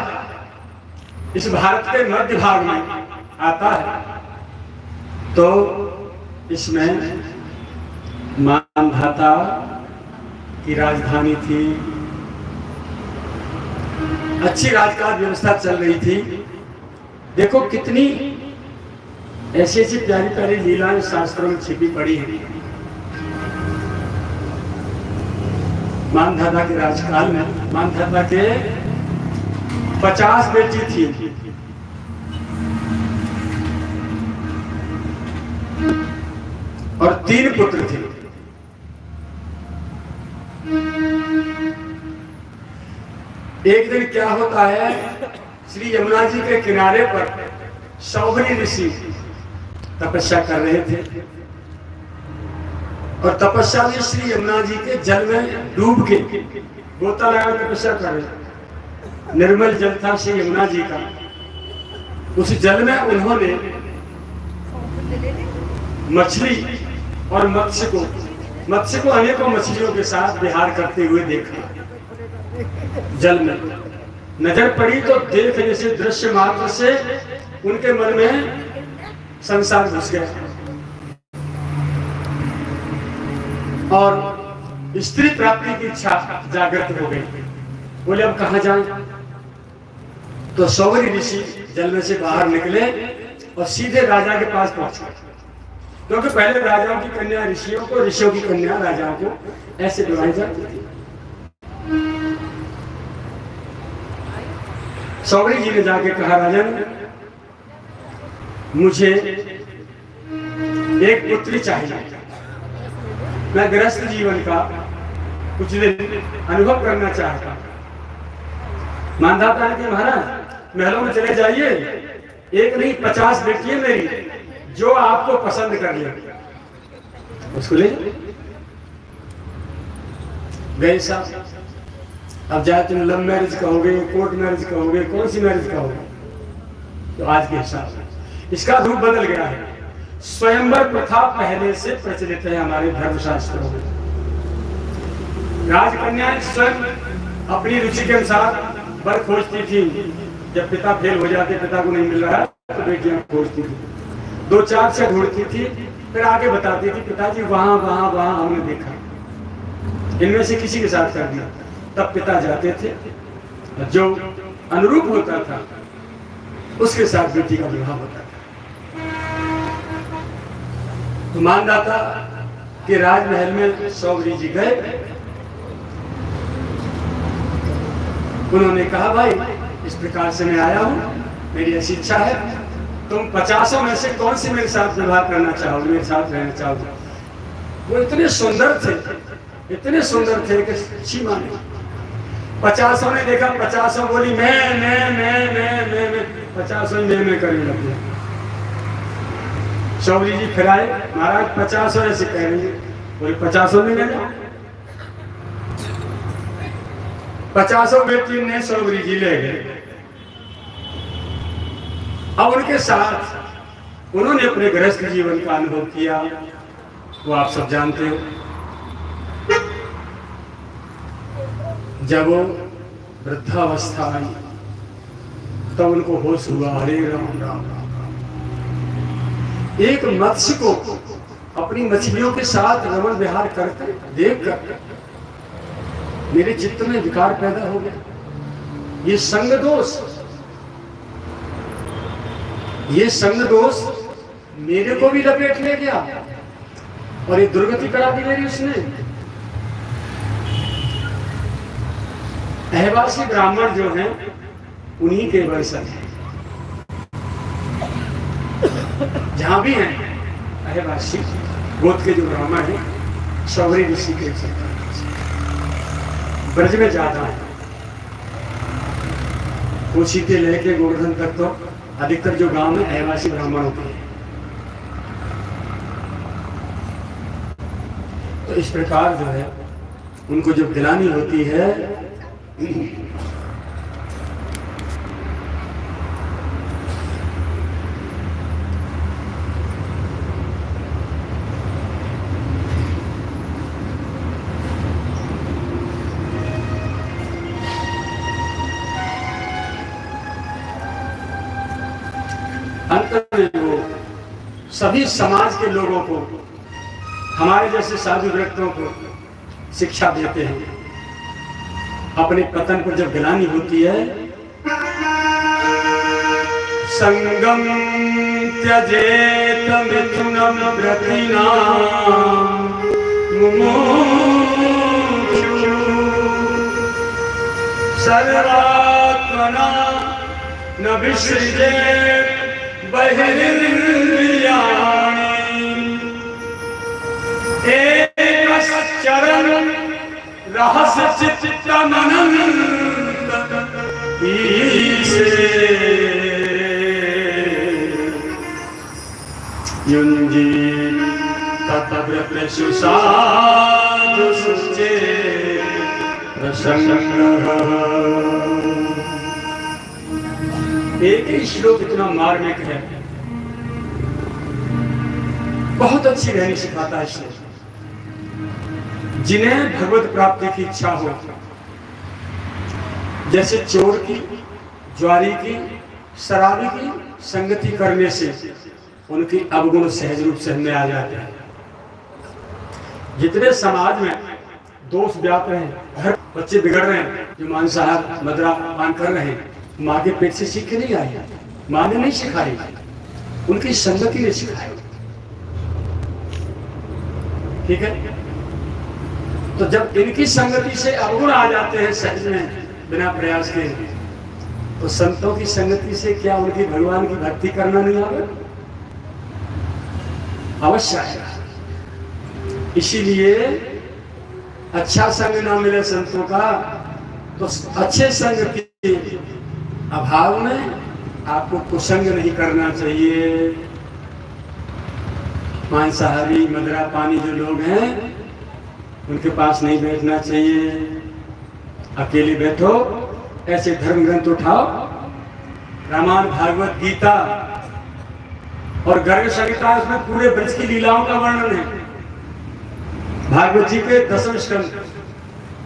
इस भारत के मध्य भाग में आता है। तो इसमें मानधाता की राजधानी थी, अच्छी राजकाज व्यवस्था चल रही थी। देखो कितनी ऐसी ऐसी प्यारी प्यारी लीलाएं शास्त्रों में छिपी पड़ी हैं। मानधाता के राजकाल में मानधाता के 50 बेटी थी और 3 पुत्र थे। एक दिन क्या होता है, श्री यमुना जी के किनारे पर सौभरी ऋषि तपस्या कर रहे थे और तपस्या में श्री यमुना जी के जल में डूब के गोता लगा तपस्या कर रहे। निर्मल जल था श्री यमुना जी का। उस जल में उन्होंने मछली और मत्स्य को अनेकों मछलियों के साथ विहार करते हुए देखा। जल में नजर पड़ी तो देखने से, दृश्य मात्र से उनके मन में संसार घुस गया और स्त्री प्राप्ति की इच्छा जागृत हो गई। बोले अब कहां जाएं? तो सौभरी ऋषि जल में से बाहर निकले और सीधे राजा के पास पहुंचे, क्योंकि पहले राजाओं की कन्या ऋषियों को, ऋषियों की कन्या राजाओं को ऐसे बुलाई जाती थी। सौभरी जी ने जाके कहा, राजन मुझे एक पुत्री चाहिए, मैं गृहस्थ जीवन का कुछ दिन अनुभव करना चाहता हूं। मानधाता ने कहा, महाराज महलों में चले जाइए, एक नहीं 50 बेटी है मेरी, जो आपको पसंद कर ले उसको ले गए। साहब अब जाए तुम लव मैरिज कहोगे, कोर्ट मैरिज कहोगे, कौन सी मैरिज कहोगे? तो आज के हिसाब से इसका रूप बदल गया है। स्वयंवर प्रथा पहले से प्रचलित है हमारे धर्मशास्त्रों में। राजकन्याएं स्वयं अपनी रुचि के अनुसार वर खोजती थी। जब पिता फेल हो जाते, पिता को नहीं मिल रहा तो बेटियां खोजती थी, 2-4 से ढूंढती थी, फिर आगे बताती थी पिताजी वहां वहां वहां हमने देखा, इनमें से किसी के साथ कर दिया। तब पिता जाते थे, जो अनुरूप होता था उसके साथ बेटी का विवाह होता था। तो मानधाता के राजमहल में सौभरी जी गए। उन्होंने कहा, भाई इस प्रकार से मैं आया हूं, मेरी ऐसी इच्छा है, तुम 50 में से कौन सी मेरे साथ विवाह करना चाहोगे, मेरे साथ रहना चाहोगे? वो इतने सुंदर थे इतने सुंदर थे कि सीमा नहीं। 50 ने देखा, 50 बोली मैं 50 मैं करने लग गया। चौधरी जी फिर आए, महाराज 50 ऐसे कह रही है, बोले 50 में ले जाओ। 50 बेटी ने चौधरी जी ले गए। अब उनके साथ उन्होंने अपने गृहस्थ जीवन का अनुभव किया, वो आप सब जानते हो। जब वो वृद्धावस्था आई तब उनको होश हुआ, हरे राम राम राम राम। एक मत्स्य को अपनी मछलियों के साथ रमण विहार करते देखकर मेरे चित्त में विकार पैदा हो गया। ये संग दोष मेरे को भी लपेट ले गया और ये दुर्गति करा दी मेरी उसने। अहवासी ब्राह्मण जो हैं उन्हीं के वंशज हैं, जहां भी हैं अहवासी गोत्र के जो ब्राह्मण हैं, शौरी ऋषि के ब्रज में ज्यादा है। कोशी के लेके गोवर्धन तक तो अधिकतर जो गांव में अहवासी ब्राह्मण होते हैं। तो इस प्रकार जो है उनको जब गिलानी होती है अंत में वो सभी समाज के लोगों को, हमारे जैसे साधु व्यक्तियों को शिक्षा देते हैं। अपने पतन पर जब गिलानी होती है, संगम त्यजेत मिथुनम व्रतिना मुमुक्षु सर्वात्मना न विसृजेत बहिरिन्द्रियाणि एकश्चरण रहस्य चित्तमनन्त ईशे युञ्जी ततव्रतेषु साधुषु प्रसन्नः। एक ही श्लोक इतना मार्मिक है, बहुत अच्छी रहनी सिखाता है श्लोक। जिन्हें भगवत प्राप्ति की इच्छा हो, जैसे चोर की, ज्वारी की, शराबी की संगति करने से उनकी अवगुण सहज रूप से हमें आ जाते हैं। जितने समाज में दोष व्याप्त हैं, हर बच्चे बिगड़ रहे हैं, जो मांसाहार मदिरा पान कर रहे हैं, माँ के पेट से सीख के नहीं आई, माँ ने नहीं सिखाई, उनकी संगति ने सिखाई। ठीक है, तो जब इनकी संगति से अवगुण आ जाते हैं सहज में बिना प्रयास के, तो संतों की संगति से क्या उनकी भगवान की भक्ति करना नहीं आवे? अवश्य है। इसीलिए अच्छा संग ना मिले संतों का, तो अच्छे संग के अभाव में आपको कुसंग नहीं करना चाहिए। मांसाहारी मदिरा पानी जो लोग हैं उनके पास नहीं बैठना चाहिए। अकेले बैठो, ऐसे धर्म ग्रंथ उठाओ, रामायण भागवत गीता और गर्ग संहिता, उसमें पूरे ब्रज की लीलाओं का वर्णन है। भागवत जी के 10वें स्कंद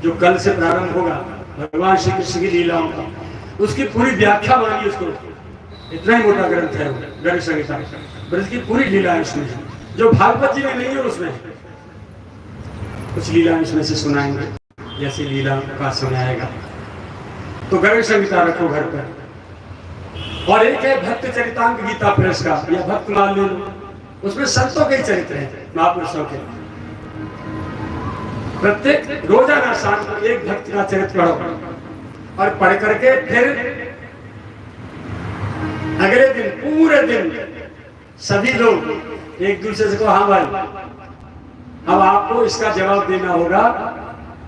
जो कल से प्रारंभ होगा, भगवान श्री कृष्ण की लीलाओं का, उसकी पूरी व्याख्या मानी उसको। इतना ही मोटा ग्रंथ है गर्ग संहिता, ब्रज की पूरी लीला इसमें है, जो भागवत जी में नहीं है। उसमें कुछ लीला इसमें से सुनाएंगे, जैसी लीला का सुनाएगा। तो गर्ग संहिता रखो घर पर। और एक है भक्त चरितांक गीता प्रेस का, या भक्त मान लो, उसमें संतों के चरित्र हैं, महापुरुषों के। प्रत्येक रोजाना शाम को एक भक्त का चरित्र पढ़ो, और पढ़ करके फिर अगले दिन पूरे दिन सभी लोग एक दूसरे से कहो, हाँ भाई अब आपको इसका जवाब देना होगा।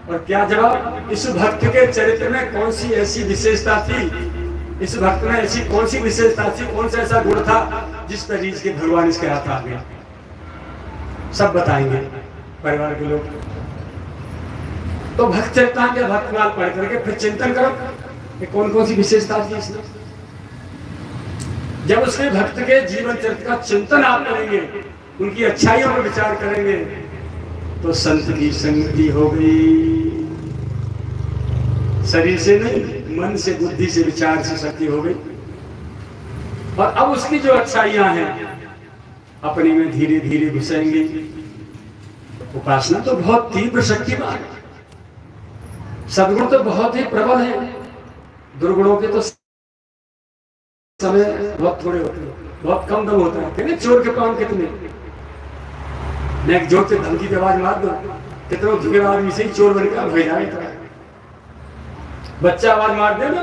और क्या जवाब? इस भक्त के चरित्र में कौन सी ऐसी विशेषता थी, इस भक्त में ऐसी कौन सी विशेषता थी, कौन सा ऐसा गुण था जिस पर रीझ के भगवान इसके हाथ आ गया। सब बताएंगे परिवार के लोग। तो भक्त चरितामृत या भक्तमाल पढ़ करके फिर चिंतन करो कि कौन कौन सी विशेषता थी इसमें। जब उसके भक्त के जीवन चरित्र का चिंतन आप करेंगे, उनकी अच्छाइयों पर विचार करेंगे, तो संत की संगति हो गई। शरीर से नहीं, मन से, बुद्धि से, विचार से शक्ति हो गई। और अब उसकी जो अच्छाइयां हैं अपने में धीरे धीरे घुसेंगे। उपासना तो बहुत तीव्र शक्तिमान है, सद्गुण तो बहुत ही प्रबल है, दुर्गुणों के तो समय बहुत थोड़े होते हैं, बहुत कम दम होता है। कितने चोर के पांव कितने, मैं एक जोर से धमकी की आवाज मार दो, कितनों धीरे आदमी से ही चोर बन के भय जाए। बच्चा आवाज मार दे ना,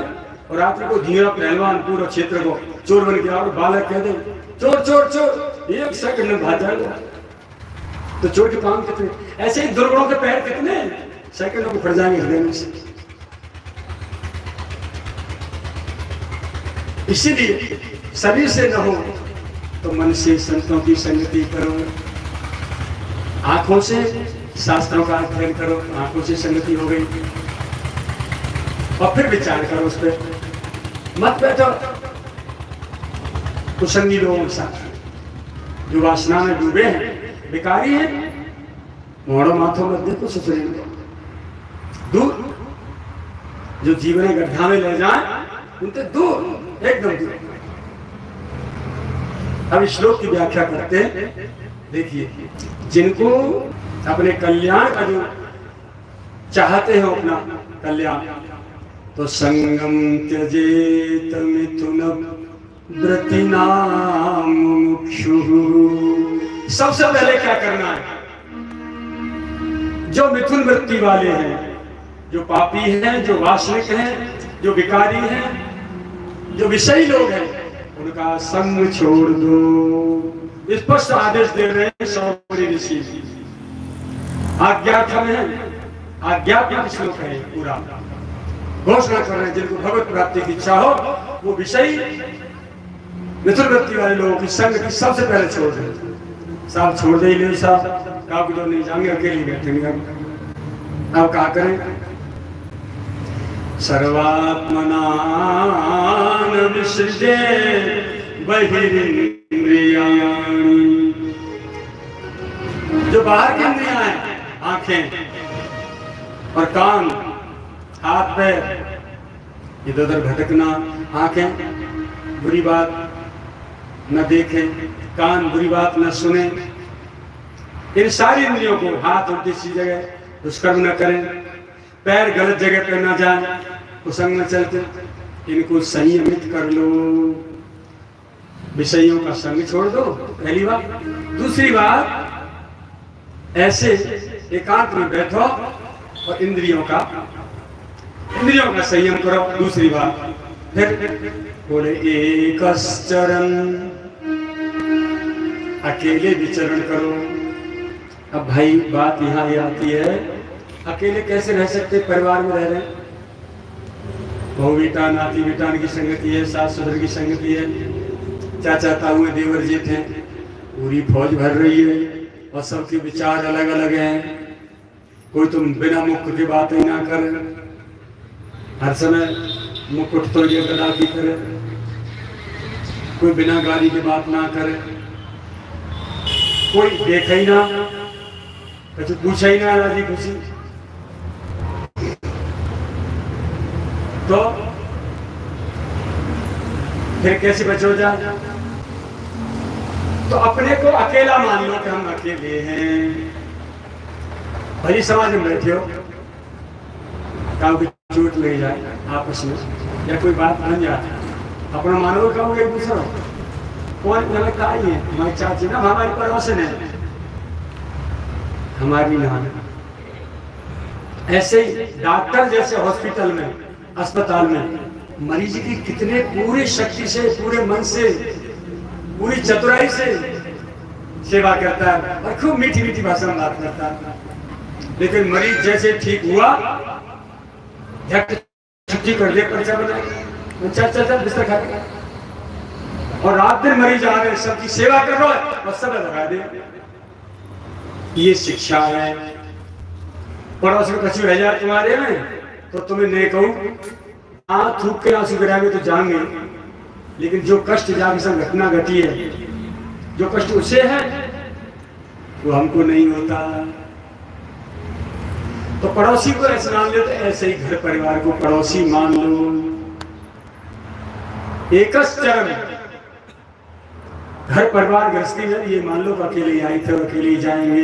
और रात्रि को धीरा पहलवान पूरा क्षेत्र को चोर बन के और बालक कह दे चोर चोर चोर, एक सेकंड में भाग जाएगा। तो चोर के पांव कितने, ऐसे ही दुर्गुणों के पैर कितने, सेकंडों को फट जाएंगे हृदय में से। इसीलिए शरीर से न हो तो मन से संतों की संगति करो, आंखों से शास्त्रों का अध्ययन करो, आंखों से संगति हो गई। और फिर विचार करो उस पर, मत बैठो कुसंगी लोगों के साथ जो वासना में डूबे हैं, बेकारी हैं, मोड़ो माथों मत देखो ससुरी दूर, जो जीवन गड्ढा में ले जाए उनसे दूर, एकदम दूर। अब इस श्लोक की व्याख्या करते हैं। देखिए, जिनको अपने कल्याण का जो चाहते हो, अपना कल्याण, तो संगम त्यजेत मिथुन व्रतिनाम मुमुक्षुः। सबसे पहले क्या करना है? जो मिथुन वृत्ति वाले हैं, जो पापी हैं, जो वासनिक हैं, जो विकारी हैं, जो विषयी लोग हैं, उनका संग छोड़ दो। स्पष्ट आदेश दे रहे हैं शौरी ऋषि। आज्ञार्थम है, आज्ञात्मक श्लोक है पूरा, घोषणा कर रहे हैं जिनको भगवत प्राप्ति की इच्छा हो वो विषयी मिथुन वृत्ति वाले लोगों की संग की सबसे पहले छोड़ दें। साहब छोड़ दे ले साहब, आप जो नहीं जाएंगे अकेले बैठेंगे। अब क्या करें? सर्वात्मना विसृजे बहिरिंद्रियाणि। जो बाहर की इंद्रियां हैं, आंखें और कान, हाथ पैर, इधर उधर भटकना, आंखें बुरी बात न देखें, कान बुरी बात न सुने, इन सारी इंद्रियों को, हाथ उल्टी सी जगह दुष्कर्म न करें, पैर गलत जगह पर न जाए, कुसंग न चलते, इनको संयमित कर लो। विषयों का संग छोड़ दो, पहली बात। दूसरी बात, ऐसे एकांत में बैठो और इंद्रियों का संयम करो। दूसरी बात, फिर बोले एकश्चरन्, अकेले विचरण करो। अब भाई बात यहाँ ही आती है, अकेले कैसे रह सकते? परिवार में रह रहे हैं, बहु बेटा नाती बेटान की संगति है, सास ससुर की संगति है, चाचा ताऊ देवर जेठ हैं, पूरी फौज भर रही है और सबके विचार अलग अलग हैं। कोई तुम बिना मुख की बात ही ना करे, हर समय मुख उठ तो ये गदा की करे, कोई बिना गाली की बात ना करे, कोई देखे ही ना, कुछ पूछा ही ना राजी खुशी। तो फिर कैसे बचो जा? तो अपने को अकेला मान लो कि हम अकेले हैं। भली समाज में बैठे हो, कभी चोट लग जाए आपस में या कोई बात बन जाए, अपना मानो कहोगे दूसरा कौन लगता है? हमारी चाची ना, हमारी पड़ोसन है, हमारी नहान। ऐसे ही डॉक्टर जैसे हॉस्पिटल में, अस्पताल में मरीज की कितने पूरी शक्ति से, पूरे मन से, पूरी चतुराई से सेवा करता है और खूब मीठी मीठी भाषा में बात करता है। लेकिन मरीज जैसे ठीक हुआ, झट छुट्टी कर दे, पर्चा बना, चल चल चल बिस्तर खा के, और रात दिन मरीज आ रहे, सबकी सेवा कर रहा है और सब लगा दे। ये शिक्षा है। पड़ोस में कछु रह जाए तुम्हारे में तो तुम्हें नहीं कहूं, हाँ थूक के आंसू गिराएंगे तो जाएंगे, लेकिन जो कष्ट जाके संग घटना घटी है, जो कष्ट उसे है वो हमको नहीं होता। तो पड़ोसी को ऐसे मान लेते, ऐसे ही घर परिवार को पड़ोसी मान लो। एक चरण घर परिवार गृहस्थी में ये मान लो अकेले आई थे, अकेले जाएंगे,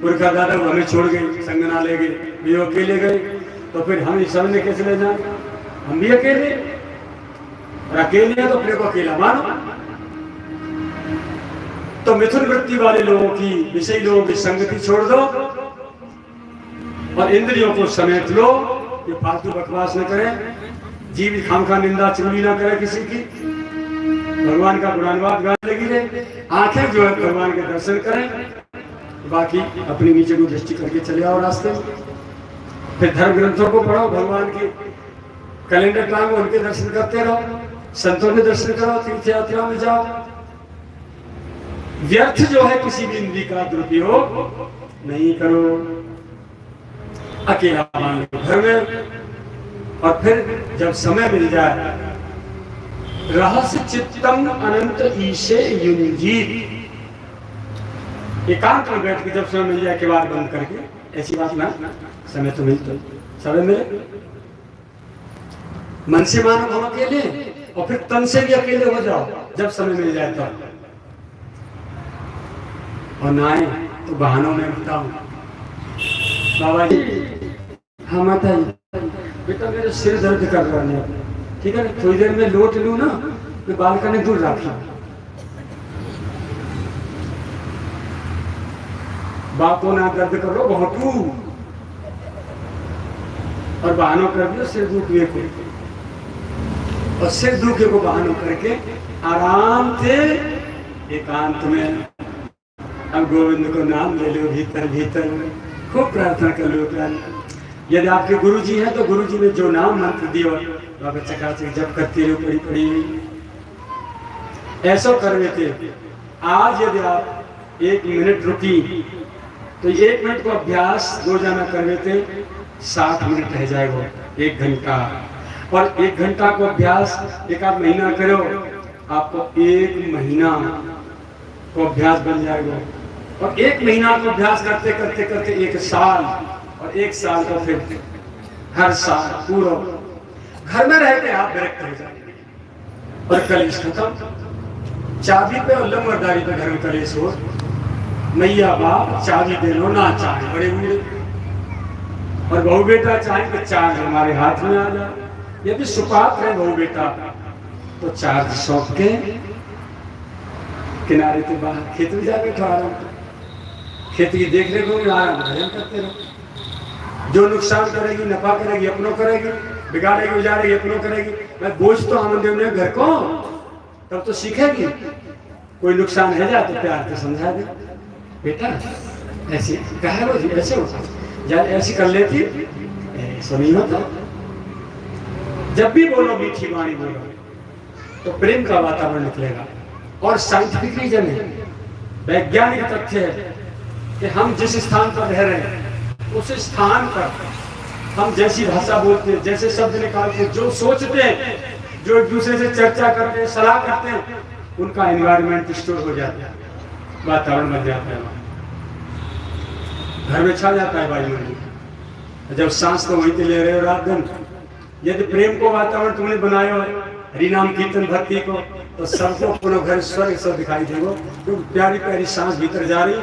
पुरखा दादा हमें छोड़ गए, संग ना ले गए, ये अकेले गए, तो फिर हम सब ने कैसे ले जाए? हम भी अकेले, और अकेले हैं तो अपने को अकेला मानो। तो मिथुन वृत्ति वाले लोगों की, विषयी लोगों की संगति छोड़ दो और इंद्रियों को समेट लो। ये फालतू बकवास न करें, जीव खामखा निंदा चुगली ना करे किसी की, भगवान का गुणानुवाद गाने लगी रहे, आंखें जो है भगवान के दर्शन करें, बाकी अपनी नीचे को दृष्टि करके चले आओ रास्ते में। फिर धर्म ग्रंथों को पढ़ो, भगवान के कैलेंडर टांगो, उनके दर्शन करते रहो, संतों के दर्शन करो, तीर्थ यात्रा में जाओ। व्यर्थ जो है किसी भी इंद्रिय का दुरुपयोग नहीं करो। अकेला मान लो घर में, और फिर जब समय मिल जाए, रहस्य चित्तम अनंत ईशे युंजीत, एकांत में बैठ के जब समय मिल जाए किवाड़ बंद करके, ऐसी बात ना, समय तो मिलता, समय मिले, मन से मानो हम अकेले, और फिर तन से भी अकेले हो जाओ जब समय मिल जाए तब। और ना आए तो बहानों में बताओ, बाबा जी हाँ माता जी बेटा मेरे सिर दर्द कर रहा है, ठीक है ना, थोड़ी देर में लोट लूं ना, मैं बालकनी दूर रखा। बाप को ना दर्द कर लो बहुत, और बहानों कर दियो सिर दुखे को, और सिर दुखे को बहानों करके आराम से एकांत में अब गोविंद को नाम ले लो, भीतर भीतर खूब प्रार्थना कर लो। यदि आपके गुरु जी हैं तो गुरु जी ने जो नाम मंत्र दियो वह चकाचक जब करते रहो, पड़ी पड़ी ऐसा कर लेते। आज यदि आप 1 मिनट रुकी तो 1 मिनट को अभ्यास रोजाना कर लेते, 60 मिनट रह जाएगा 1 घंटा, और 1 घंटा को अभ्यास 1 आध महीना करो, आपको 1 महीना को अभ्यास बन जाएगा, और 1 महीना को अभ्यास करते करते करते 1 साल, और 1 साल का फिर हर साल पूरा घर में रहते आप विरक्त हो जाएंगे, और कलेश खत्म। चाबी पे और लंबरदारी पे घर में कलेश हो, मैया बाप चाबी दे लो ना चाहे बड़े हुए, और बहू बेटा चाहे तो चार्ज हमारे हाथ में आ जाए। यदि सुपात्र है बहू बेटा तो चार्ज सौंप के किनारे के बाहर खेत में जा बैठो, आराम खेत की देख रेख होगी, आराम भजन करते रहो। जो नुकसान करेगी नफा करेगी अपनों करेगी, बिगाड़ेगी उजाड़ेगी अपनों करेगी। मैं बोझ तो आनंद देव घर को, तब तो सीखेगी। कोई नुकसान है जा तो प्यार से समझा दे, बेटा ऐसे कहा लो जी, ऐसे होता जब ऐसी कर लेती ऐसा नहीं होता। जब भी बोलो मीठी वाणी बोलो तो प्रेम का वातावरण निकलेगा। और साइंटिफिक रीजन है, वैज्ञानिक तथ्य है कि हम जिस स्थान पर रह रहे हैं उस स्थान पर हम जैसी भाषा बोलते हैं, जैसे शब्द निकालते हैं, जो सोचते हैं, जो एक दूसरे से चर्चा करते हैं, सलाह करते हैं, उनका एनवायरनमेंट स्टोर हो जाता है, वातावरण बन जाता है, घर में छा जाता है वायुमंडल। जब सांस तो वहीं पे ले रहे हो रात दिन, यदि प्रेम को वातावरण तुमने बनाया हो, हरिनाम कीर्तन भक्ति को, तो सबको अपना घर स्वर्ग सब दिखाई देगा। तो प्यारी प्यारी सांस भीतर जा रही,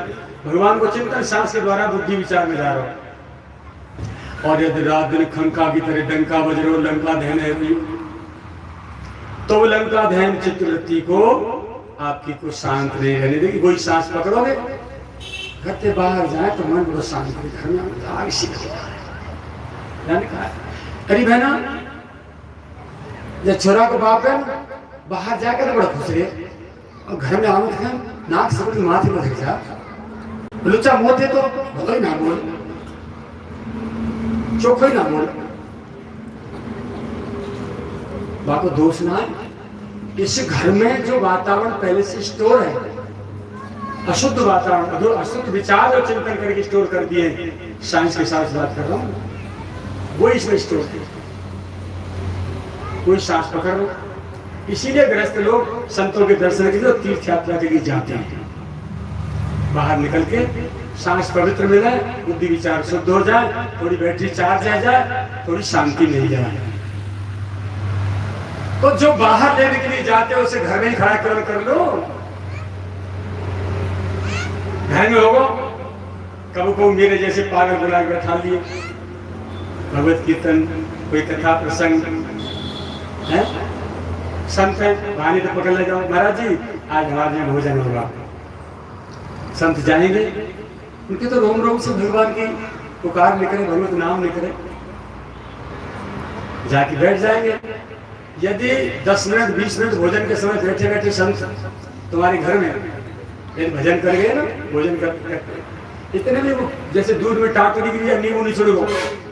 भगवान को चिंतन सांस के द्वारा बुद्धि विचार में जा रहा हो। और यदि रात दिन खंका की तरह डंका बज रहे हो, लंका ध्यान है तो लंका ध्यान चित्तवृत्ति को आपकी को शांत नहीं रहने देगी। वही सांस पकड़ोगे, घर से बाहर जाए तो मन बड़ा शांत है, घर में आग अरे बहना जब छोरा को बाप है बाहर जाकर तो बड़ा खुश रहे, और घर में आमद खान नाक सबके माथे पर धर जा लुच्चा मोते तो भलो ही ना बोल चोखो ही ना बोल बाको दोष ना है इस घर में जो वातावरण पहले से स्टोर है अशुद्ध वातावरण अशुद्ध विचार और चिंतन करके स्टोर कर दिए साइंस के साथ बात कर रहा हूं वो इसमें स्टोर है कोई सांस पकड़ लो इसीलिए गृहस्थ लोग संतों के दर्शन के लिए तीर्थ यात्रा के लिए जाते हैं बाहर निकल के सांस पवित्र मिले बुद्धि विचार शुद्ध हो जाए थोड़ी बैटरी चार्ज आ जाए थोड़ी शांति मिल जाए तो जो बाहर लेने के लिए जाते हो उसे घर में ही खड़ा कर लो घर में होगा कब को मेरे जैसे पागल बुला के बैठा लिए भगवत कीर्तन कोई कथा प्रसंग है संत है वाणी तो पकड़ ले जाओ महाराज जी आज हमारे यहाँ भोजन होगा संत जाएंगे उनके तो रोम रोम से भगवान की पुकार निकले भगवत नाम निकले जाके बैठ जाएंगे यदि 10 मिनट 20 मिनट भोजन के समय बैठे बैठे संत तुम्हारे घर में भजन कर गए ना भोजन कर इतने में वो जैसे दूध में टाकरी गिरी या नींबू निचोड़ दो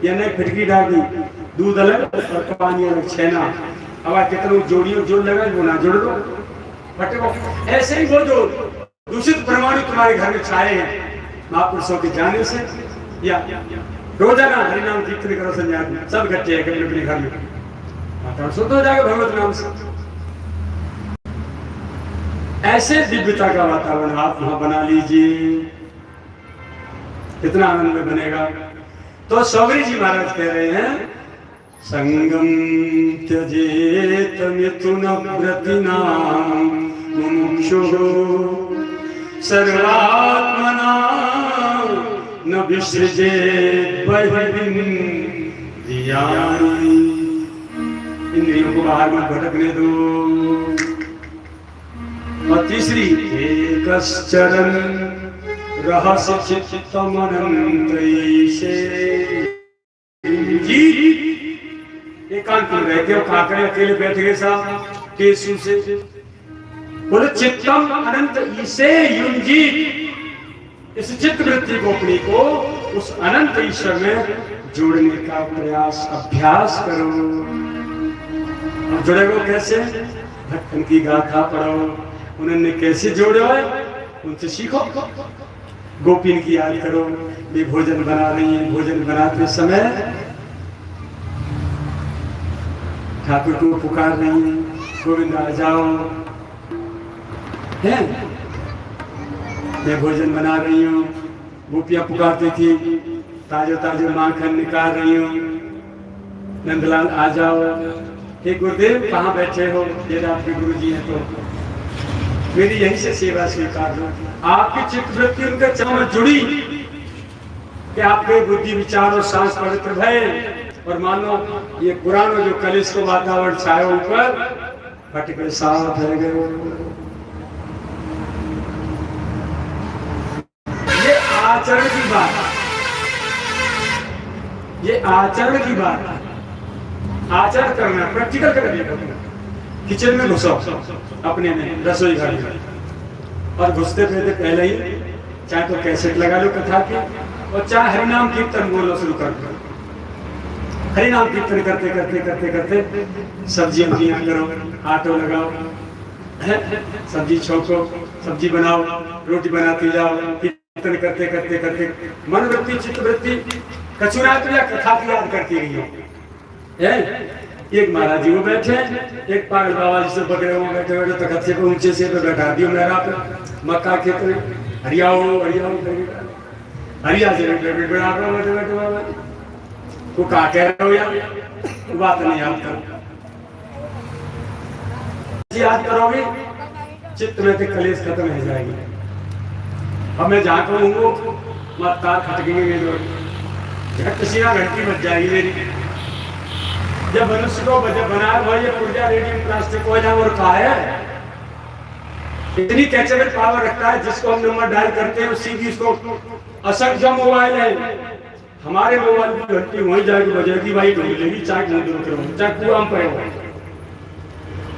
या नई फिटकी डाल दी दूध अलग और पानी अलग छेना अब कितने जोड़ियों जोड़ लगा वो ना जोड़ दो बटे वो ऐसे ही वो जो दूषित परमाणु तुम्हारे घर में छाए हैं महापुरुषों के जाने से या रोजाना हरिनाम कीर्तन करो संध्या सब इकट्ठे हैं कभी अपने घर में शुद्ध हो जाएगा भगवत नाम से ऐसे दिव्यता का वातावरण आप वहां बना लीजिए कितना आनंद में बनेगा तो सौगरी जी महाराज कह रहे हैं संगम त्यजेत मिथुन व्रतिनाम मुमुक्षु सर्वात्मना न विसृजेत बहिर्विन्द्रियाणि इंद्रियों को बाहर में भटकने दो और तीसरी एकश्चरन् रहस्य चित्तमनंतैषे जी एकांत में रहते हो काकरे अकेले बैठे गए साहब केसु से बोले चित्तम अनंत ईसे युंजी इस चित्त वृत्ति को अपनी को उस अनंत ईश्वर में जोड़ने का प्रयास अभ्यास करो जुड़ेगो कैसे भक्तन की गाथा पढ़ो उन्होंने कैसे जोड़े है उनसे सीखो गोपीन की याद करो वे भोजन बना रही है भोजन बनाते समय ठाकुर को पुकार रही है गोविंद आ जाओ है मैं भोजन बना रही हूँ गोपियां पुकारती थी ताजे ताजे माखन निकाल रही हूँ नंदलाल आ जाओ हे गुरुदेव कहाँ बैठे हो ये आपके गुरु जी हैं तो मेरी यहीं से सेवा स्वीकार लो आपकी चित्तवृत्ति उनके चरण में जुड़ी कि आपके बुद्धि विचार और सांस पवित्र भय और मानो ये पुराना जो कलिश को वातावरण छाया ऊपर भटके साफ रह गए ये आचरण की बात ये आचरण की बात आचरण करना प्रैक्टिकल करना किचन में घुसो अपने में रसोई घर में और घुसते पहले ही चाहे तो कैसेट लगा लो कथा की और चाहे हरिनाम कीर्तन बोलो शुरू कर दो हरिनाम कीर्तन करते करते करते करते सब्जियां करो आटो लगाओ सब्जी छोको सब्जी बनाओ रोटी बनाते जाओ कीर्तन करते करते करते मन वृत्ति चित्त वृत्ति कचुरा या कथा की याद करती रही हो एक महाराज जी वो बैठे एक पागल बाबा जी से पकड़े हुए बैठे बैठे तखत से ऊंचे से पे बैठा दियो मेरा पे मक्का खेत में हरियाओ हरियाओ हरिया से बैठे बैठे बाबा को का कह रहे हो यार बात नहीं याद करो याद करोगे चित्त में से कलेश खत्म हो जाएगी अब मैं जहाँ कहूँगा मत तार खटकेंगे मेरे झट सीना घंटी बच जाएगी मेरी जब मनुष्य को बनाया हुआ ये पुर्जा रेडियम प्लास्टिक हो जाए और कहा है इतनी कैचेबल पावर रखता है जिसको हम नंबर डायल करते हैं सीधी उसको असंख्य मोबाइल है हमारे मोबाइल की घंटी वहीं जाएगी बजेगी भाई मिलेगी चाहे चाहे कुआं पर हो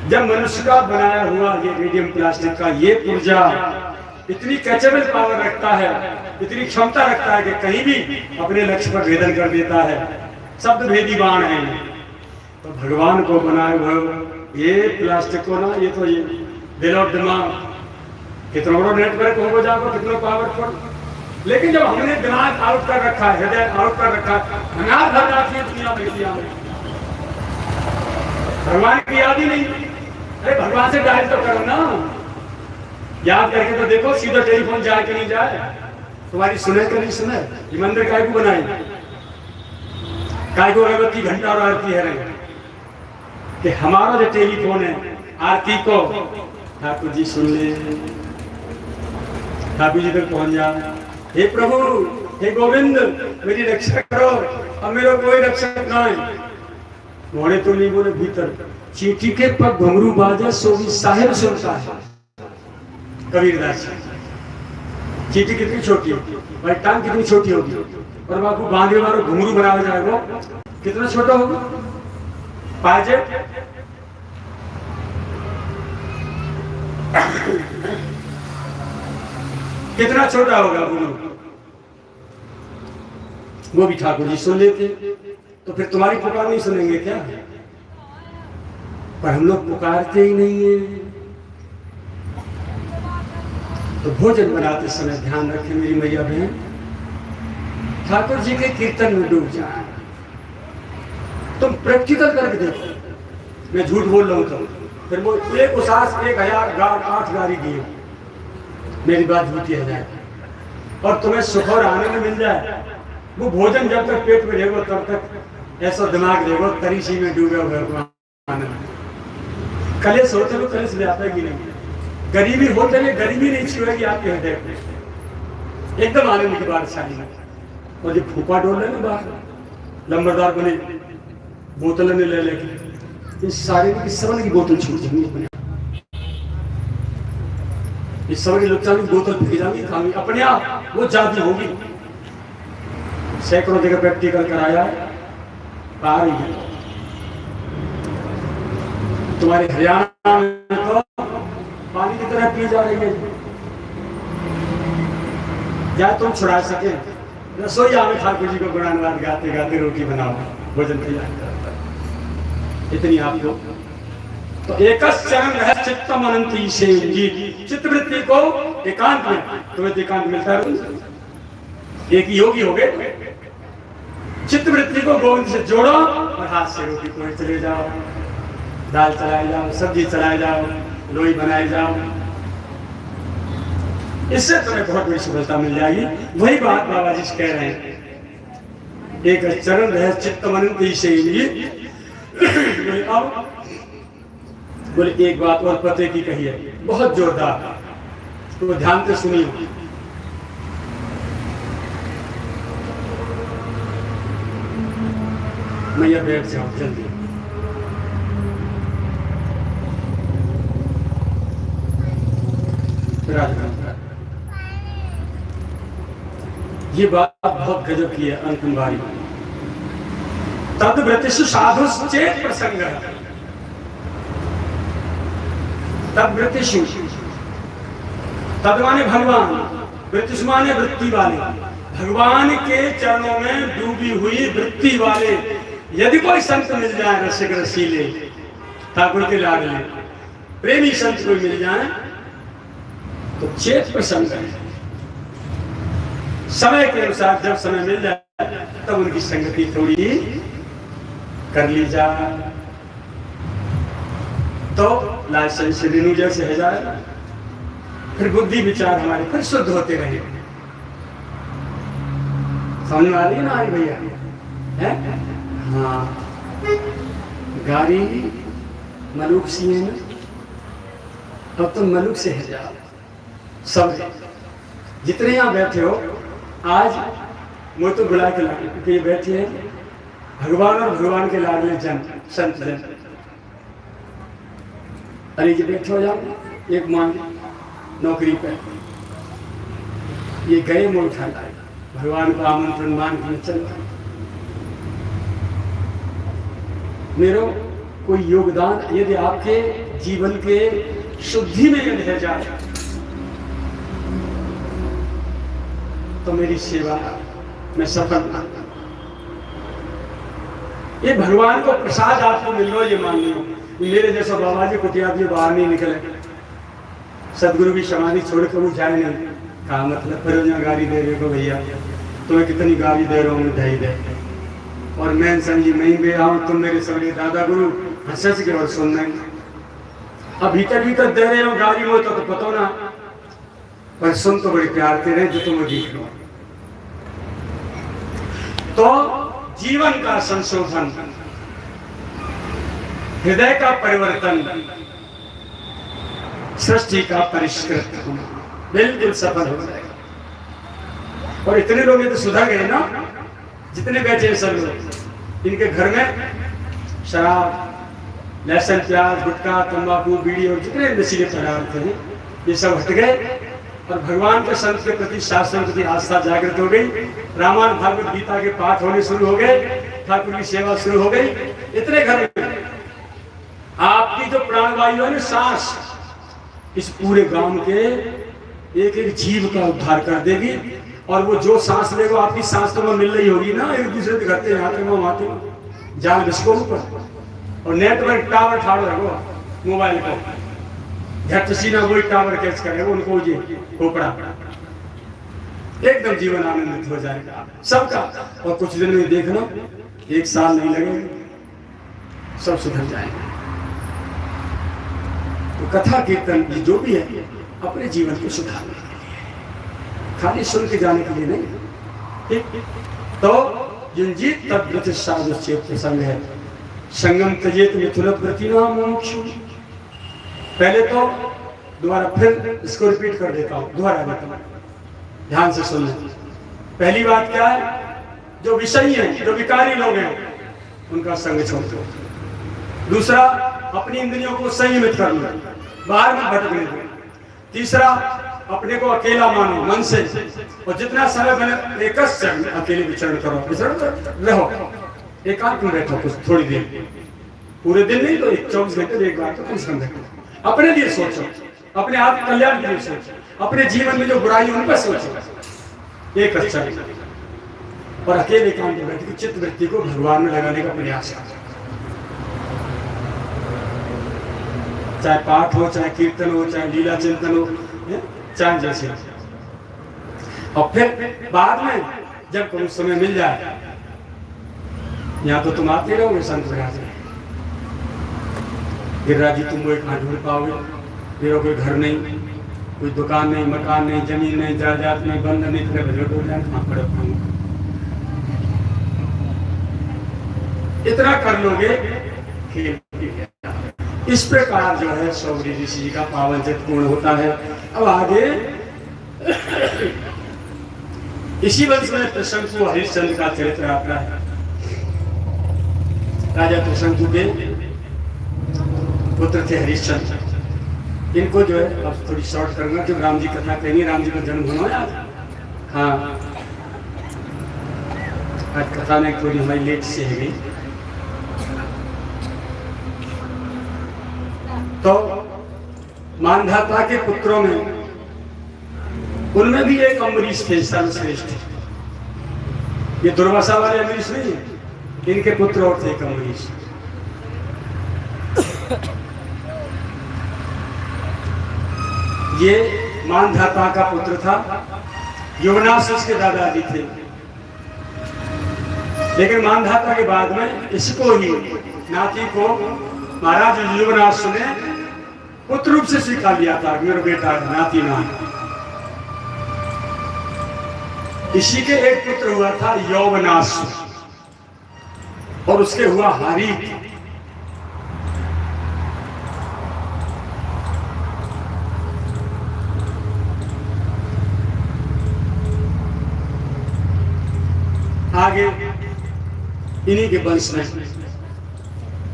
जब मनुष्य का बनाया हुआ ये रेडियम प्लास्टिक का ये पुर्जा इतनी कैचेबल पावर रखता है, इतनी क्षमता रखता है कि कहीं भी अपने लक्ष्य पर भेदन कर देता है। शब्द भेदी बाण है। तो भगवान को बनाए हुए ये प्लास्टिक को ना, ये तो ये दिल और दिमाग कितना बड़ा नेटवर्क हो जाएगा, कितना पावरफुल। लेकिन जब हमने दिमाग आउट कर रखा है, हृदय आउट कर रखा है, अनाथ भर जाती है दुनिया में, भगवान की याद ही नहीं। अरे भगवान से डायल तो करो ना, याद करके तो देखो, सीधा टेलीफोन जाए कि नहीं जाए, तुम्हारी सुने कि नहीं सुने। ये मंदिर काय को बनाई, काय को अगरबत्ती घंटा और आरती है रहे कि हमारा जो टेलीफोन है आरती को ठाकुर जी सुन ले, ठाकुर जी तक पहुंच जाए। हे प्रभु, हे गोविंद, मेरी रक्षा करो, अब मेरा कोई रक्षक नहीं। मोड़े तो नहीं बोले भीतर, चींटी के पग घुंघरू बाजा सोगी साहिब सुनता है। कबीरदास चींटी कितनी छोटी होगी भाई, टांग कितनी छोटी होगी, और बापू बांधे वालों घुंघरू बनाया जाएगा कितना छोटा होगा। पाजे कितना छोटा होगा घुंघरू, वो भी ठाकुर जी सुन लेते। तो फिर तुम्हारी पुकार नहीं सुनेंगे क्या? पर हम लोग पुकारते ही नहीं है। तो भोजन बनाते समय ध्यान रखें मेरी मैया बहन, ठाकुर जी के कीर्तन में डूब जाए। तुम प्रैक्टिकल करके देखो, मैं झूठ बोल रहा हूं तो फिर वो एक उसास 1008 गाड़ी दिए, मेरी बात झूठी है जाए और तुम्हें सुख और आनंद मिल जाए। वो भोजन जब तक पेट में रहेगा तब तक ऐसा दिमाग रहेगा तरीसी में डूबे हुए आनंद। कलेश होते हुए कलेश ले आता है कि नहीं, गरीबी होते हुए गरीबी नहीं छुएगी आपके हृदय में, एकदम आनंद की बात शादी में। और जो फूफा डोल रहे ना बाहर लंबरदार बने, बोतल ने ले लेके इस सारे की सबन की बोतल छूट जाएंगी, इस सब की लुच्चा की बोतल फेंक जाएंगी, खाएंगे अपने आप, वो जाती होगी। सैकड़ों जगह प्रैक्टिकल कराया, आ रही है। तुम्हारे हरियाणा में तो पानी की तरह पी जा रही है। या तुम छुड़ा सके, रसोईया में ठाकुर जी को गुणानुवाद गाते गाते रोटी बनाओ, भोजन तैयार करता, इतनी आप लोग। तो एक चरण है चित्तम अनंती से जी, चित्तवृत्ति को एकांत में, तुम्हें एकांत मिलता है, एक योगी हो गए। चित्तवृत्ति को गोविंद से जोड़ो और हाथ से रोटी कोई चले जाओ, दाल चलाए जाओ, सब्जी चलाए जाओ, लोई बनाए जाओ, इससे तुम्हें बहुत बड़ी सफलता मिल जाएगी। वही बात बाबा जी कह रहे हैं, एक चरण रहे चित्तम अनंती से बोले एक बात और पते की कही है, बहुत जोरदार, तो ध्यान से सुनिए। मैया बैठ जाओ जल्दी। ये बात बहुत गजब की है अंतिम बारी। तद व्रतिषु साधु चेत प्रसंग, तद व्रतिषु, तद माने भगवान, व्रतिषु माने वृत्ति वाले, भगवान के चरणों में डूबी हुई वृत्ति वाले यदि कोई संत मिल जाए, रसिक रसीले ठाकुर के लाडले प्रेमी संत कोई मिल जाए तो चेत प्रसंग है। समय के अनुसार जब समय मिल जाए तब उनकी संगति थोड़ी कर ली जाए तो लाइसेंस रिन्यू जैसे हो जाए, फिर बुद्धि विचार हमारे फिर शुद्ध होते रहे। समझ में आ रही है ना भैया? है हाँ, गाड़ी मलुक सी है ना, अब तो मलुक से है जाओ। सब जितने यहाँ बैठे हो आज मुझे तो बुला के लाए, क्योंकि ये बैठे हैं भगवान और भगवान के लाडले जन, संत जन। अरे ये बैठे हो जाओ, एक मां नौकरी पे, ये गए मुँह उठा लाए, भगवान का आमंत्रण मान के चल। मेरा कोई योगदान यदि आपके जीवन के शुद्धि में यदि है जाए तो मेरी सेवा में सफल ना। ये भगवान को प्रसाद आपको मिल लो, ये मान लो। मेरे जैसा बाबा जी कुटिया जी बाहर नहीं निकले, सदगुरु की समाधि छोड़ कर वो जाए नहीं। कहा मतलब फिर यहाँ गाली दे रहे हो भैया, तुम्हें कितनी गाली दे रहा हूँ, ढाई दे। और मैं समझी मैं भी आऊँ, तुम मेरे सभी दादा गुरु हंस के और सुन नहीं। अब भीतर भीतर दे रहे हो गाली हो तो पता ना, पर सुन तो बड़े प्यार के रहे जो तुम्हें दिख लो। तो जीवन का संशोधन, हृदय का परिवर्तन, सृष्टि का परिष्कृत होना, बिल्कुल सफल हो जाएगा। और इतने लोग ये तो सुधर गए ना, जितने बैठे हैं सब लोग, इनके घर में शराब, लहसुन, प्याज, गुटखा, तंबाकू, बीड़ी और जितने नशीले पदार्थ हैं ये सब हट गए और भगवान के संत के प्रति, शास्त्र के प्रति आस्था जागृत हो गई। रामायण भागवत गीता के पाठ होने शुरू हो गए, ठाकुर की सेवा शुरू हो गई। इतने घर में आपकी जो प्राणवायु है ना, सांस, इस पूरे गांव के एक एक जीव का उद्धार कर देगी। और वो जो सांस लेगा, आपकी सांस तो मिल रही होगी ना, एक दूसरे के घर आते वो आते जान बिस्को ऊपर, और नेटवर्क टावर ठाड़ रखो मोबाइल को, झट सीना वही टावर कैच करेगा उनको, ये खोपड़ा एकदम जीवन आनंदित हो जाएगा सबका। और कुछ दिन में देखना, 1 साल नहीं लगेगा, सब सुधर जाएंगे। तो कथा कीर्तन ये जो भी है अपने जीवन को सुधारने के लिए, खाली सुन के जाने के लिए नहीं। ठीक, तो युंजीत तद्व्रत साधु चेत प्रसंग है, संगम तजेत मिथुनव्रति नाम मोक्ष। पहले तो दोबारा फिर इसको रिपीट कर देता हूँ, दोबारा देता हूँ, ध्यान से सुनना। पहली बात क्या है, जो विषयी हैं, जो विकारी लोग हैं, उनका संग छोड़ दो। दूसरा, अपनी इंद्रियों को संयमित कर लो, बाहर में भटकने दो। तीसरा, अपने को अकेला मानो मन से, और जितना समय बने एक अकेले विचरण करो, विचरण रहो, एकांत में बैठो कुछ थोड़ी देर, पूरे दिन नहीं तो 24 घंटे एक बार तो कुछ कम देखो। अपने लिए सोचो, अपने आप कल्याण के लिए सोचो, अपने जीवन में जो बुराई उन पर सोचो, एक अच्छा। और अकेले एकांत में बैठ के चित्त वृत्ति को भगवान में लगाने का प्रयास करो, चाहे पाठ हो, चाहे कीर्तन हो, चाहे लीला चिंतन हो, चाहे जैसे। और फिर बाद में जब कोई समय मिल जाए, यहाँ तो तुम आते रहोगे संत विराज, गिरिराज जी तुम वो कहाँ ढूंढ पाओगे, मेरा कोई घर नहीं, कोई दुकान नहीं, मकान नहीं, जमीन नहीं, जायदाद नहीं, बंद नहीं, तेरे बजट हो जाए कहाँ पड़े पाऊंगा। इतना कर लोगे खेल। इस प्रकार जो है सौरी ऋषि जी का पावन जग पूर्ण होता है। अब आगे इसी वंश में त्रिशंकु हरिश्चंद्र का चरित्र आता है। राजा त्रिशंकु के पुत्र थे हरिश्चंद्र। इनको जो है अब थोड़ी शॉर्ट करना, जो राम जी कथा कहनी, राम जी का जन्म होना है आज। हाँ, आज कथा में थोड़ी हमारी लेट से है गई। तो मानधाता के पुत्रों में, उनमें भी एक अम्बरीश थे सर्वश्रेष्ठ। ये दुर्वासा वाले अम्बरीश नहीं, इनके पुत्र और थे एक अम्बरीश। ये मानधाता का पुत्र था, युवनाश उसके दादाजी थे। लेकिन मानधाता के बाद में इसको ही, नाती को, महाराज युवनाश ने पुत्र रूप से स्वीकार लिया था, मेरा बेटा नाती नाम। इसी के एक पुत्र हुआ था यौवनाश, और उसके हुआ हारीत। आगे इन्हीं के वंश में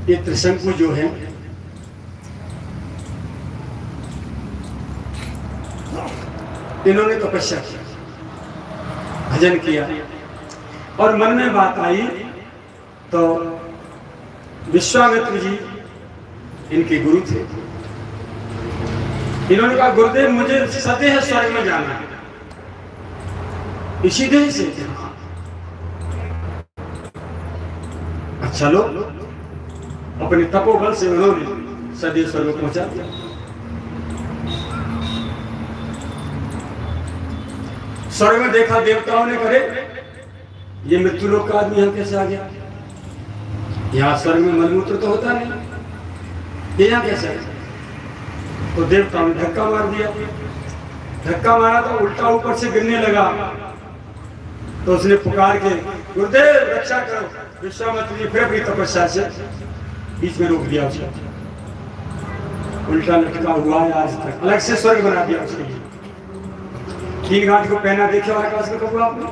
ये त्रिशंकु जो है, इन्होंने तपस्या की, भजन किया, और मन में बात आई तो विश्वामित्र जी इनके गुरु थे। इन्होंने कहा गुरुदेव मुझे सदैव स्वर्ग में जाना है। इसी देह से। अच्छा लो, अपने तपोबल से उन्होंने सदैव स्वर्ग को पहुंचा दिया। स्वर्ग में देखा, देवताओं ने करे ये मृत्यु लोक का आदमी यहाँ कैसे आ गया? यहाँ स्वर्ग में मलमूत्र तो होता नहीं, ये यहाँ कैसे? तो देवताओं ने धक्का मार दिया। धक्का मारा तो उल्टा ऊपर से गिरने लगा। तो उसने पुकार के गुरुदेव रक्षा करो, विश्वामित्र जी फिर अपनी तपस्या से बीच में रोक दिया उसको। उल्टा लटका हुआ है आज तक, अलग से स्वर्ग बना दिया उसके लिए। 3 गांठ को पहना देखे आकाश में कबू आपने?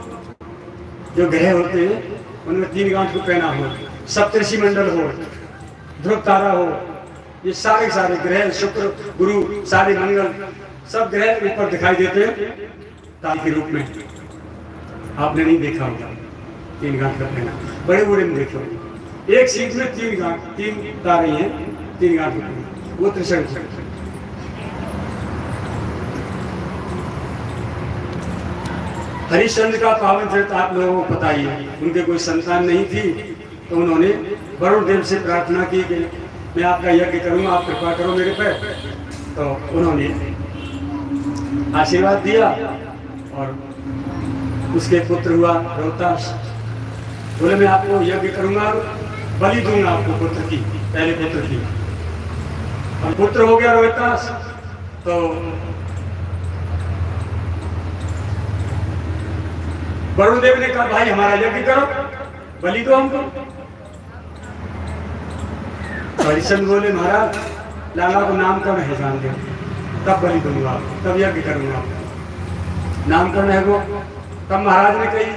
जो ग्रह होते हैं उनमें 3 गांठ को पहना हो, सप्तर्षि मंडल हो, ध्रुव तारा हो, ये सारे सारे ग्रह, शुक्र गुरु सारे मंगल सब ग्रह ऊपर दिखाई देते हैं तारे के रूप में। आपने नहीं देखा होगा 3 गांठ का पहना, बड़े बड़े में देखे होंगे। एक सीट में 3 गांठ, 3 तारे हैं, 3 गांठ में, वो त्रिशंकु। हरिश्चंद्र का पावन चरित्र आप लोगों को पता ही है। उनके कोई संतान नहीं थी तो उन्होंने वरुण देव से प्रार्थना की कि मैं आपका यज्ञ करूंगा, आप कृपा करो मेरे पे। तो उन्होंने आशीर्वाद दिया और उसके पुत्र हुआ रोहतास। बोले मैं आपको यज्ञ करूंगा, बलि दूंगा आपको पुत्र की, पहले पुत्र की। और पुत्र हो गया रोहतास। तो वरुण देव ने कहा भाई हमारा यज्ञ करो, बलि दो हमको। हरिश्चंद्र बोले महाराज लाला को नामकरण है जान दे, तब बलि दूंगा, तब यज्ञ करूंगा। नामकरण है वो, तब महाराज ने कही,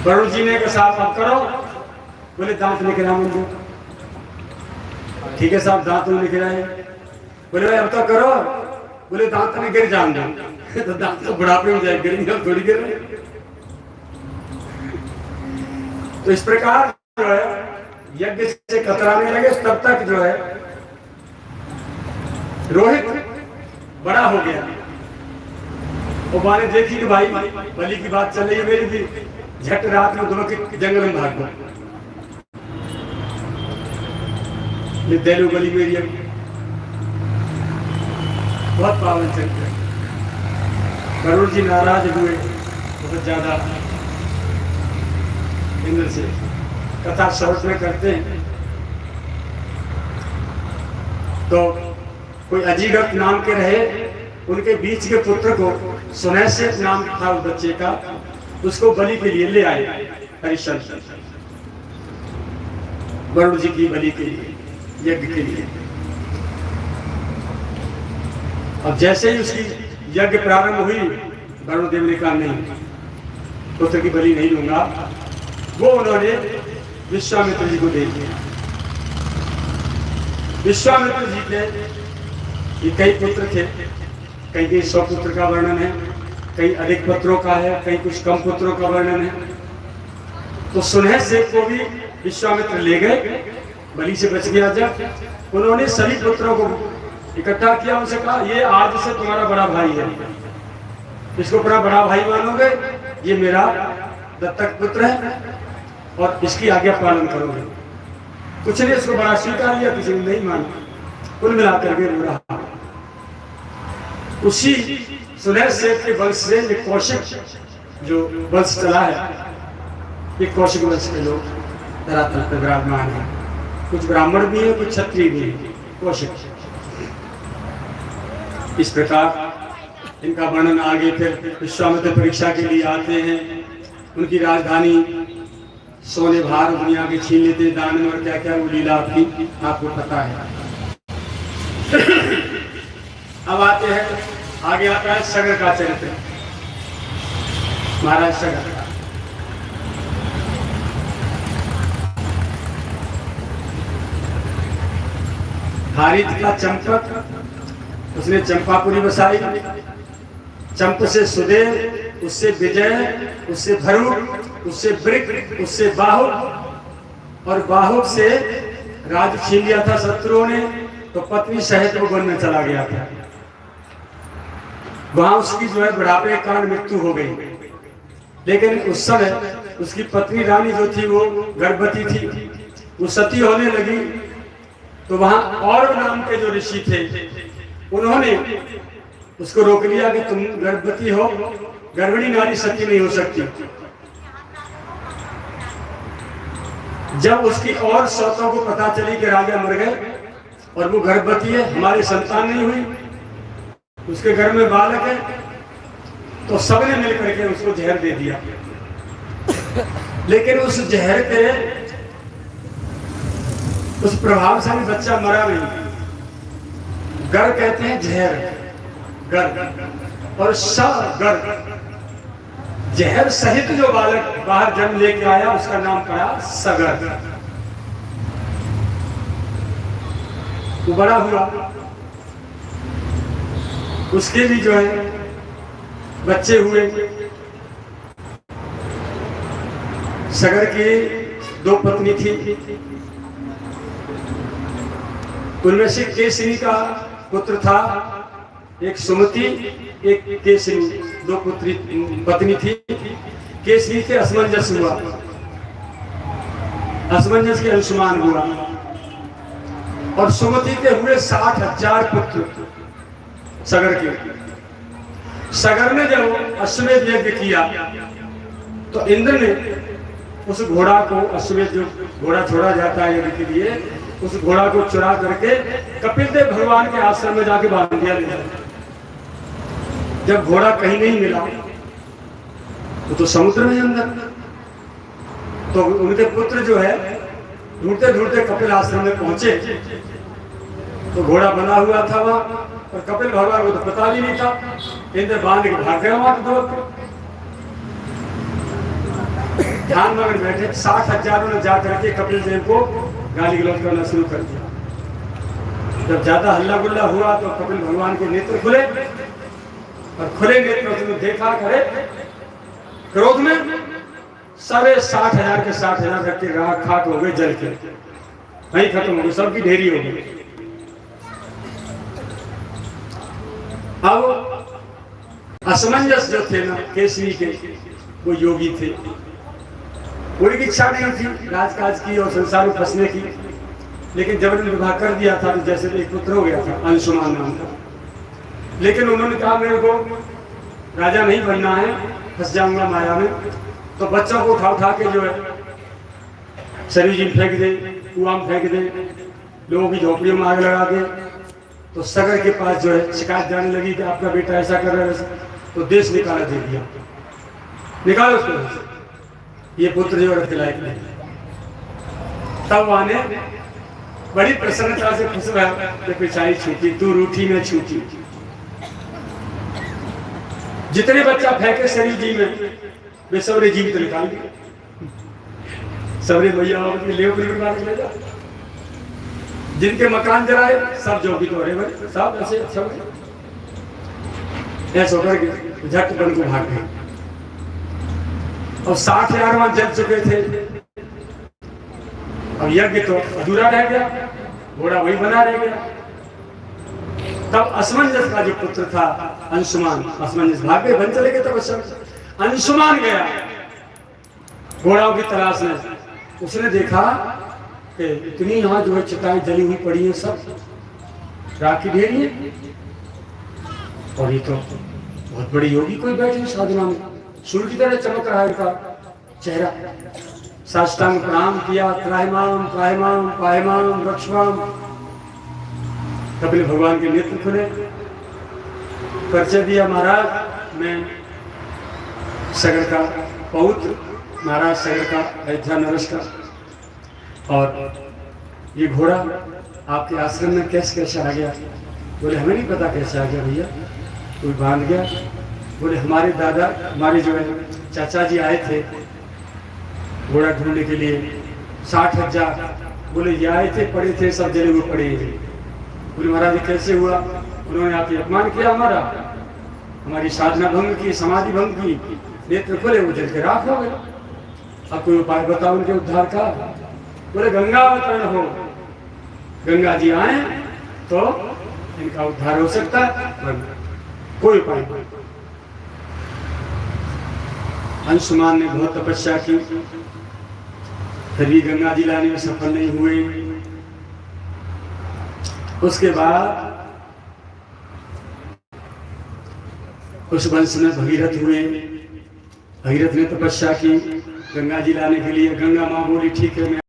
वरुण जी ने कहा साहब आप करो। बोले दांत निकला मुझे। ठीक है साहब दांत निकलाए। बोले भाई अब तो करो। बोले दांत नहीं गिर जान दो। तो दांत तो बुढ़ापे में जाए, गिरेंगे अब थोड़ी गिर रहे। तो इस प्रकार जो है यज्ञ से कतराने लगे, तब तक जो है रोहित बड़ा हो गया। और माने देखी कि भाई बलि की बात चल रही है मेरी भी, झट रात में दोनों के जंगल में भाग गए। देलू बलि मेरी बहुत पावन चरित्र है। वरुण जी नाराज हुए बहुत ज्यादा इंद्र से। कथा शॉर्ट में करते हैं तो कोई अजीगत नाम के रहे, उनके बीच के पुत्र को सुनैस्य नाम था उस बच्चे का, उसको बलि के लिए ले आए हरिश्चंद्र, वरुण जी की बलि के लिए, यज्ञ के लिए। अब जैसे ही उसकी यज्ञ प्रारंभ हुई, वरुण देव ने कहा नहीं, पुत्र की बलि नहीं लूंगा। वो उन्होंने विश्वामित्र जी को दे दिया। विश्वामित्र जी के ये कई पुत्र थे, कई 100 पुत्र का वर्णन है, कई अधिक पुत्रों का है, कई कुछ कम पुत्रों का वर्णन है। तो सुनैस्य को भी विश्वामित्र ले गए, बलि से बच गया। जब उन्होंने सभी पुत्रों को इकट्ठा किया, उनसे कहा ये आज से तुम्हारा बड़ा भाई है, इसको अपना बड़ा भाई मानोगे, ये मेरा दत्तक पुत्र है और इसकी आज्ञा पालन करोगे। कुछ ने इसको बड़ा स्वीकार लिया, किसी ने नहीं माना। कुल मिलाकर के वो रहा। उसी सुनैस्य के वंश से ये कौशिक जो वंश चला है, ये कौशिक वंश के लोग धरातल पर विराजमान है। कुछ ब्राह्मण भी है, कुछ क्षत्रिय भी है, कौशिक। इस प्रकार इनका वर्णन आगे फिर विश्वामित्र परीक्षा के लिए आते हैं। उनकी राजधानी सोने भार दुनिया के छीन लेते, दान में और क्या क्या वो लीला आपकी आपको पता है। अब आते हैं, आगे आता है सगर का चरित्र, महाराज सगर का। हारित का चंपक, उसने चंपापुरी बसाई। चंप से सुदेव, उससे विजय, उससे भरूक, उससे वृक, उससे बाहुक, और बाहुक से राज छीन लिया था शत्रुओं ने। तो पत्नी सहित वो वन में चला गया था। वहां उसकी जो है बुढ़ापे के कारण मृत्यु हो गई। लेकिन उस समय उसकी पत्नी रानी जो थी वो गर्भवती थी, वो सती होने लगी। तो वहां और नाम के जो ऋषि थे उन्होंने उसको रोक लिया कि तुम गर्भवती हो, गर्भिणी नारी सती नहीं हो सकती। जब उसकी और सौतों को पता चली कि राजा मर गए और वो गर्भवती है, हमारी संतान नहीं हुई, उसके घर में बालक है, तो सबने मिलकर के उसको जहर दे दिया। लेकिन उस जहर के उस प्रभाव से बच्चा मरा नहीं। गर कहते हैं जहर, गर, और गर, जहर सहित जो बालक बाहर जन्म लेके आया उसका नाम पड़ा सगर। वो बड़ा हुआ, उसके भी जो है बच्चे हुए। सगर की 2 पत्नी थी, उनमें से केसरी का पुत्र था, एक सुमति एक केसरी, 2 पत्नी थी। केसरी के असमंजस हुआ, असमंजस के अंशुमान हुआ, और सुमति के हुए 60,000 पुत्र सगर के। सगर ने जब अश्वमेध यज्ञ किया तो इंद्र ने उस घोड़ा को, अश्वमेध जो घोड़ा छोड़ा जाता है यज्ञ के लिए, उस घोड़ा को चुरा करके कपिल देव भगवान के आश्रम में जाके बांध दिया। जब घोड़ा कहीं नहीं मिला तो समुद्र में अंदर, तो उनके पुत्र जो है ढूंढते ढूंढते कपिल आश्रम में पहुंचे, तो घोड़ा बना हुआ था वहां, और कपिल भगवान को तो पता भी नहीं था। इंद्र बांध के भाग गया वहां दौड़, ध्यान मगन बैठे। 60,000 ने जाकर के कपिल देव को गाली गलौज करना शुरू कर दिया। जब ज्यादा हल्ला गुल्ला हुआ तो कपिल भगवान के नेत्र खुले, और खुले नेत्र ने देखा, करे क्रोध में सारे 60,000 के 60,000 रख के राख खाक हो गए, जल के वहीं खत्म हो गई, सबकी ढेरी हो गई। अब असमंजस जो थे ना केसरी के, वो योगी थे, उनकी इच्छा नहीं थी राजकाज की और संसार में फंसने की, लेकिन जब उन्होंने विवाह कर दिया था तो जैसे एक पुत्र हो गया था अंशुमान नाम का। लेकिन उन्होंने कहा मेरे को राजा नहीं बनना है, फंस जाऊंगा माया में, तो बच्चों को उठा उठा के जो है सरयू जी फेंक दे, कुआं में फेंक दे, लोगों की झोपड़ियों में आग लगा दे। तो सगर के पास जो है शिकायत जाने लगी कि आपका बेटा ऐसा कर रहा है, तो देश निकाला दे दिया, निकालो उसको, ये पुत्र जो रख लायक नहीं। तब वहां ने बड़ी प्रसन्नता से खुश रहा कि पिछाई छूटी, तू रूठी में छूटी। जितने बच्चा फेंके शरीर जी में वे सबरे जीवित निकाल दिए, सबरे भैया ले जा, जिनके मकान जलाए सब जो भी तोड़े भाई सब ऐसे सब ऐसे होकर के झट बन को भाग गए। और 60,000 वहां जल चुके थे। अब यज्ञ तो अधूरा रह गया, घोड़ा वही बना रह गया। तब असमंजस का जो पुत्र था अंशुमान, असमंजस भाग गए, बन चले गए। तब अंशुमान गया घोड़ाओं की तलाश में, उसने देखा कि इतनी यहाँ जो है चिताएं जली हुई पड़ी है, सब राख की ढेरी है, और ये तो बहुत बड़ी योगी कोई बैठे साधना में, सूर्य की तरह चमक रहा है इनका चेहरा। साष्टांग प्रणाम किया, त्राहिमाम त्राहिमाम पाहिमाम रक्षमाम। कपिल भगवान के नेत्र खुले, परिचय दिया, महाराज मैं सगर का पौत्र, महाराज सगर का अयोध्या नरेश का, और ये घोड़ा आपके आश्रम में कैसे कैसे आ गया? बोले हमें नहीं पता कैसे आ गया भैया, कोई बांध गया। बोले हमारे दादा, हमारे जो है चाचा जी आए थे घोड़ा ढूंढने के लिए, 60,000। बोले ये आए थे, पड़े थे, सब जले हुए पड़े थे। बोले महाराज ये कैसे हुआ? उन्होंने आपके अपमान किया, हमारी साधना भंग की, समाधि भंग की, नेत्र खुले, वो जल के राख हो गए। अब कोई उपाय बताओ उनके उद्धार का। बोले गंगा अवतरण हो, गंगा जी आए तो इनका उद्धार हो सकता है। कोई उपाय नहीं। अंशुमान ने बहुत तपस्या की, फिर भी गंगा जी लाने में सफल नहीं हुए। उसके बाद उस वंश में भगीरथ हुए। भगीरथ ने तपस्या की गंगा जी लाने के लिए। गंगा माँ बोली ठीक है, मैं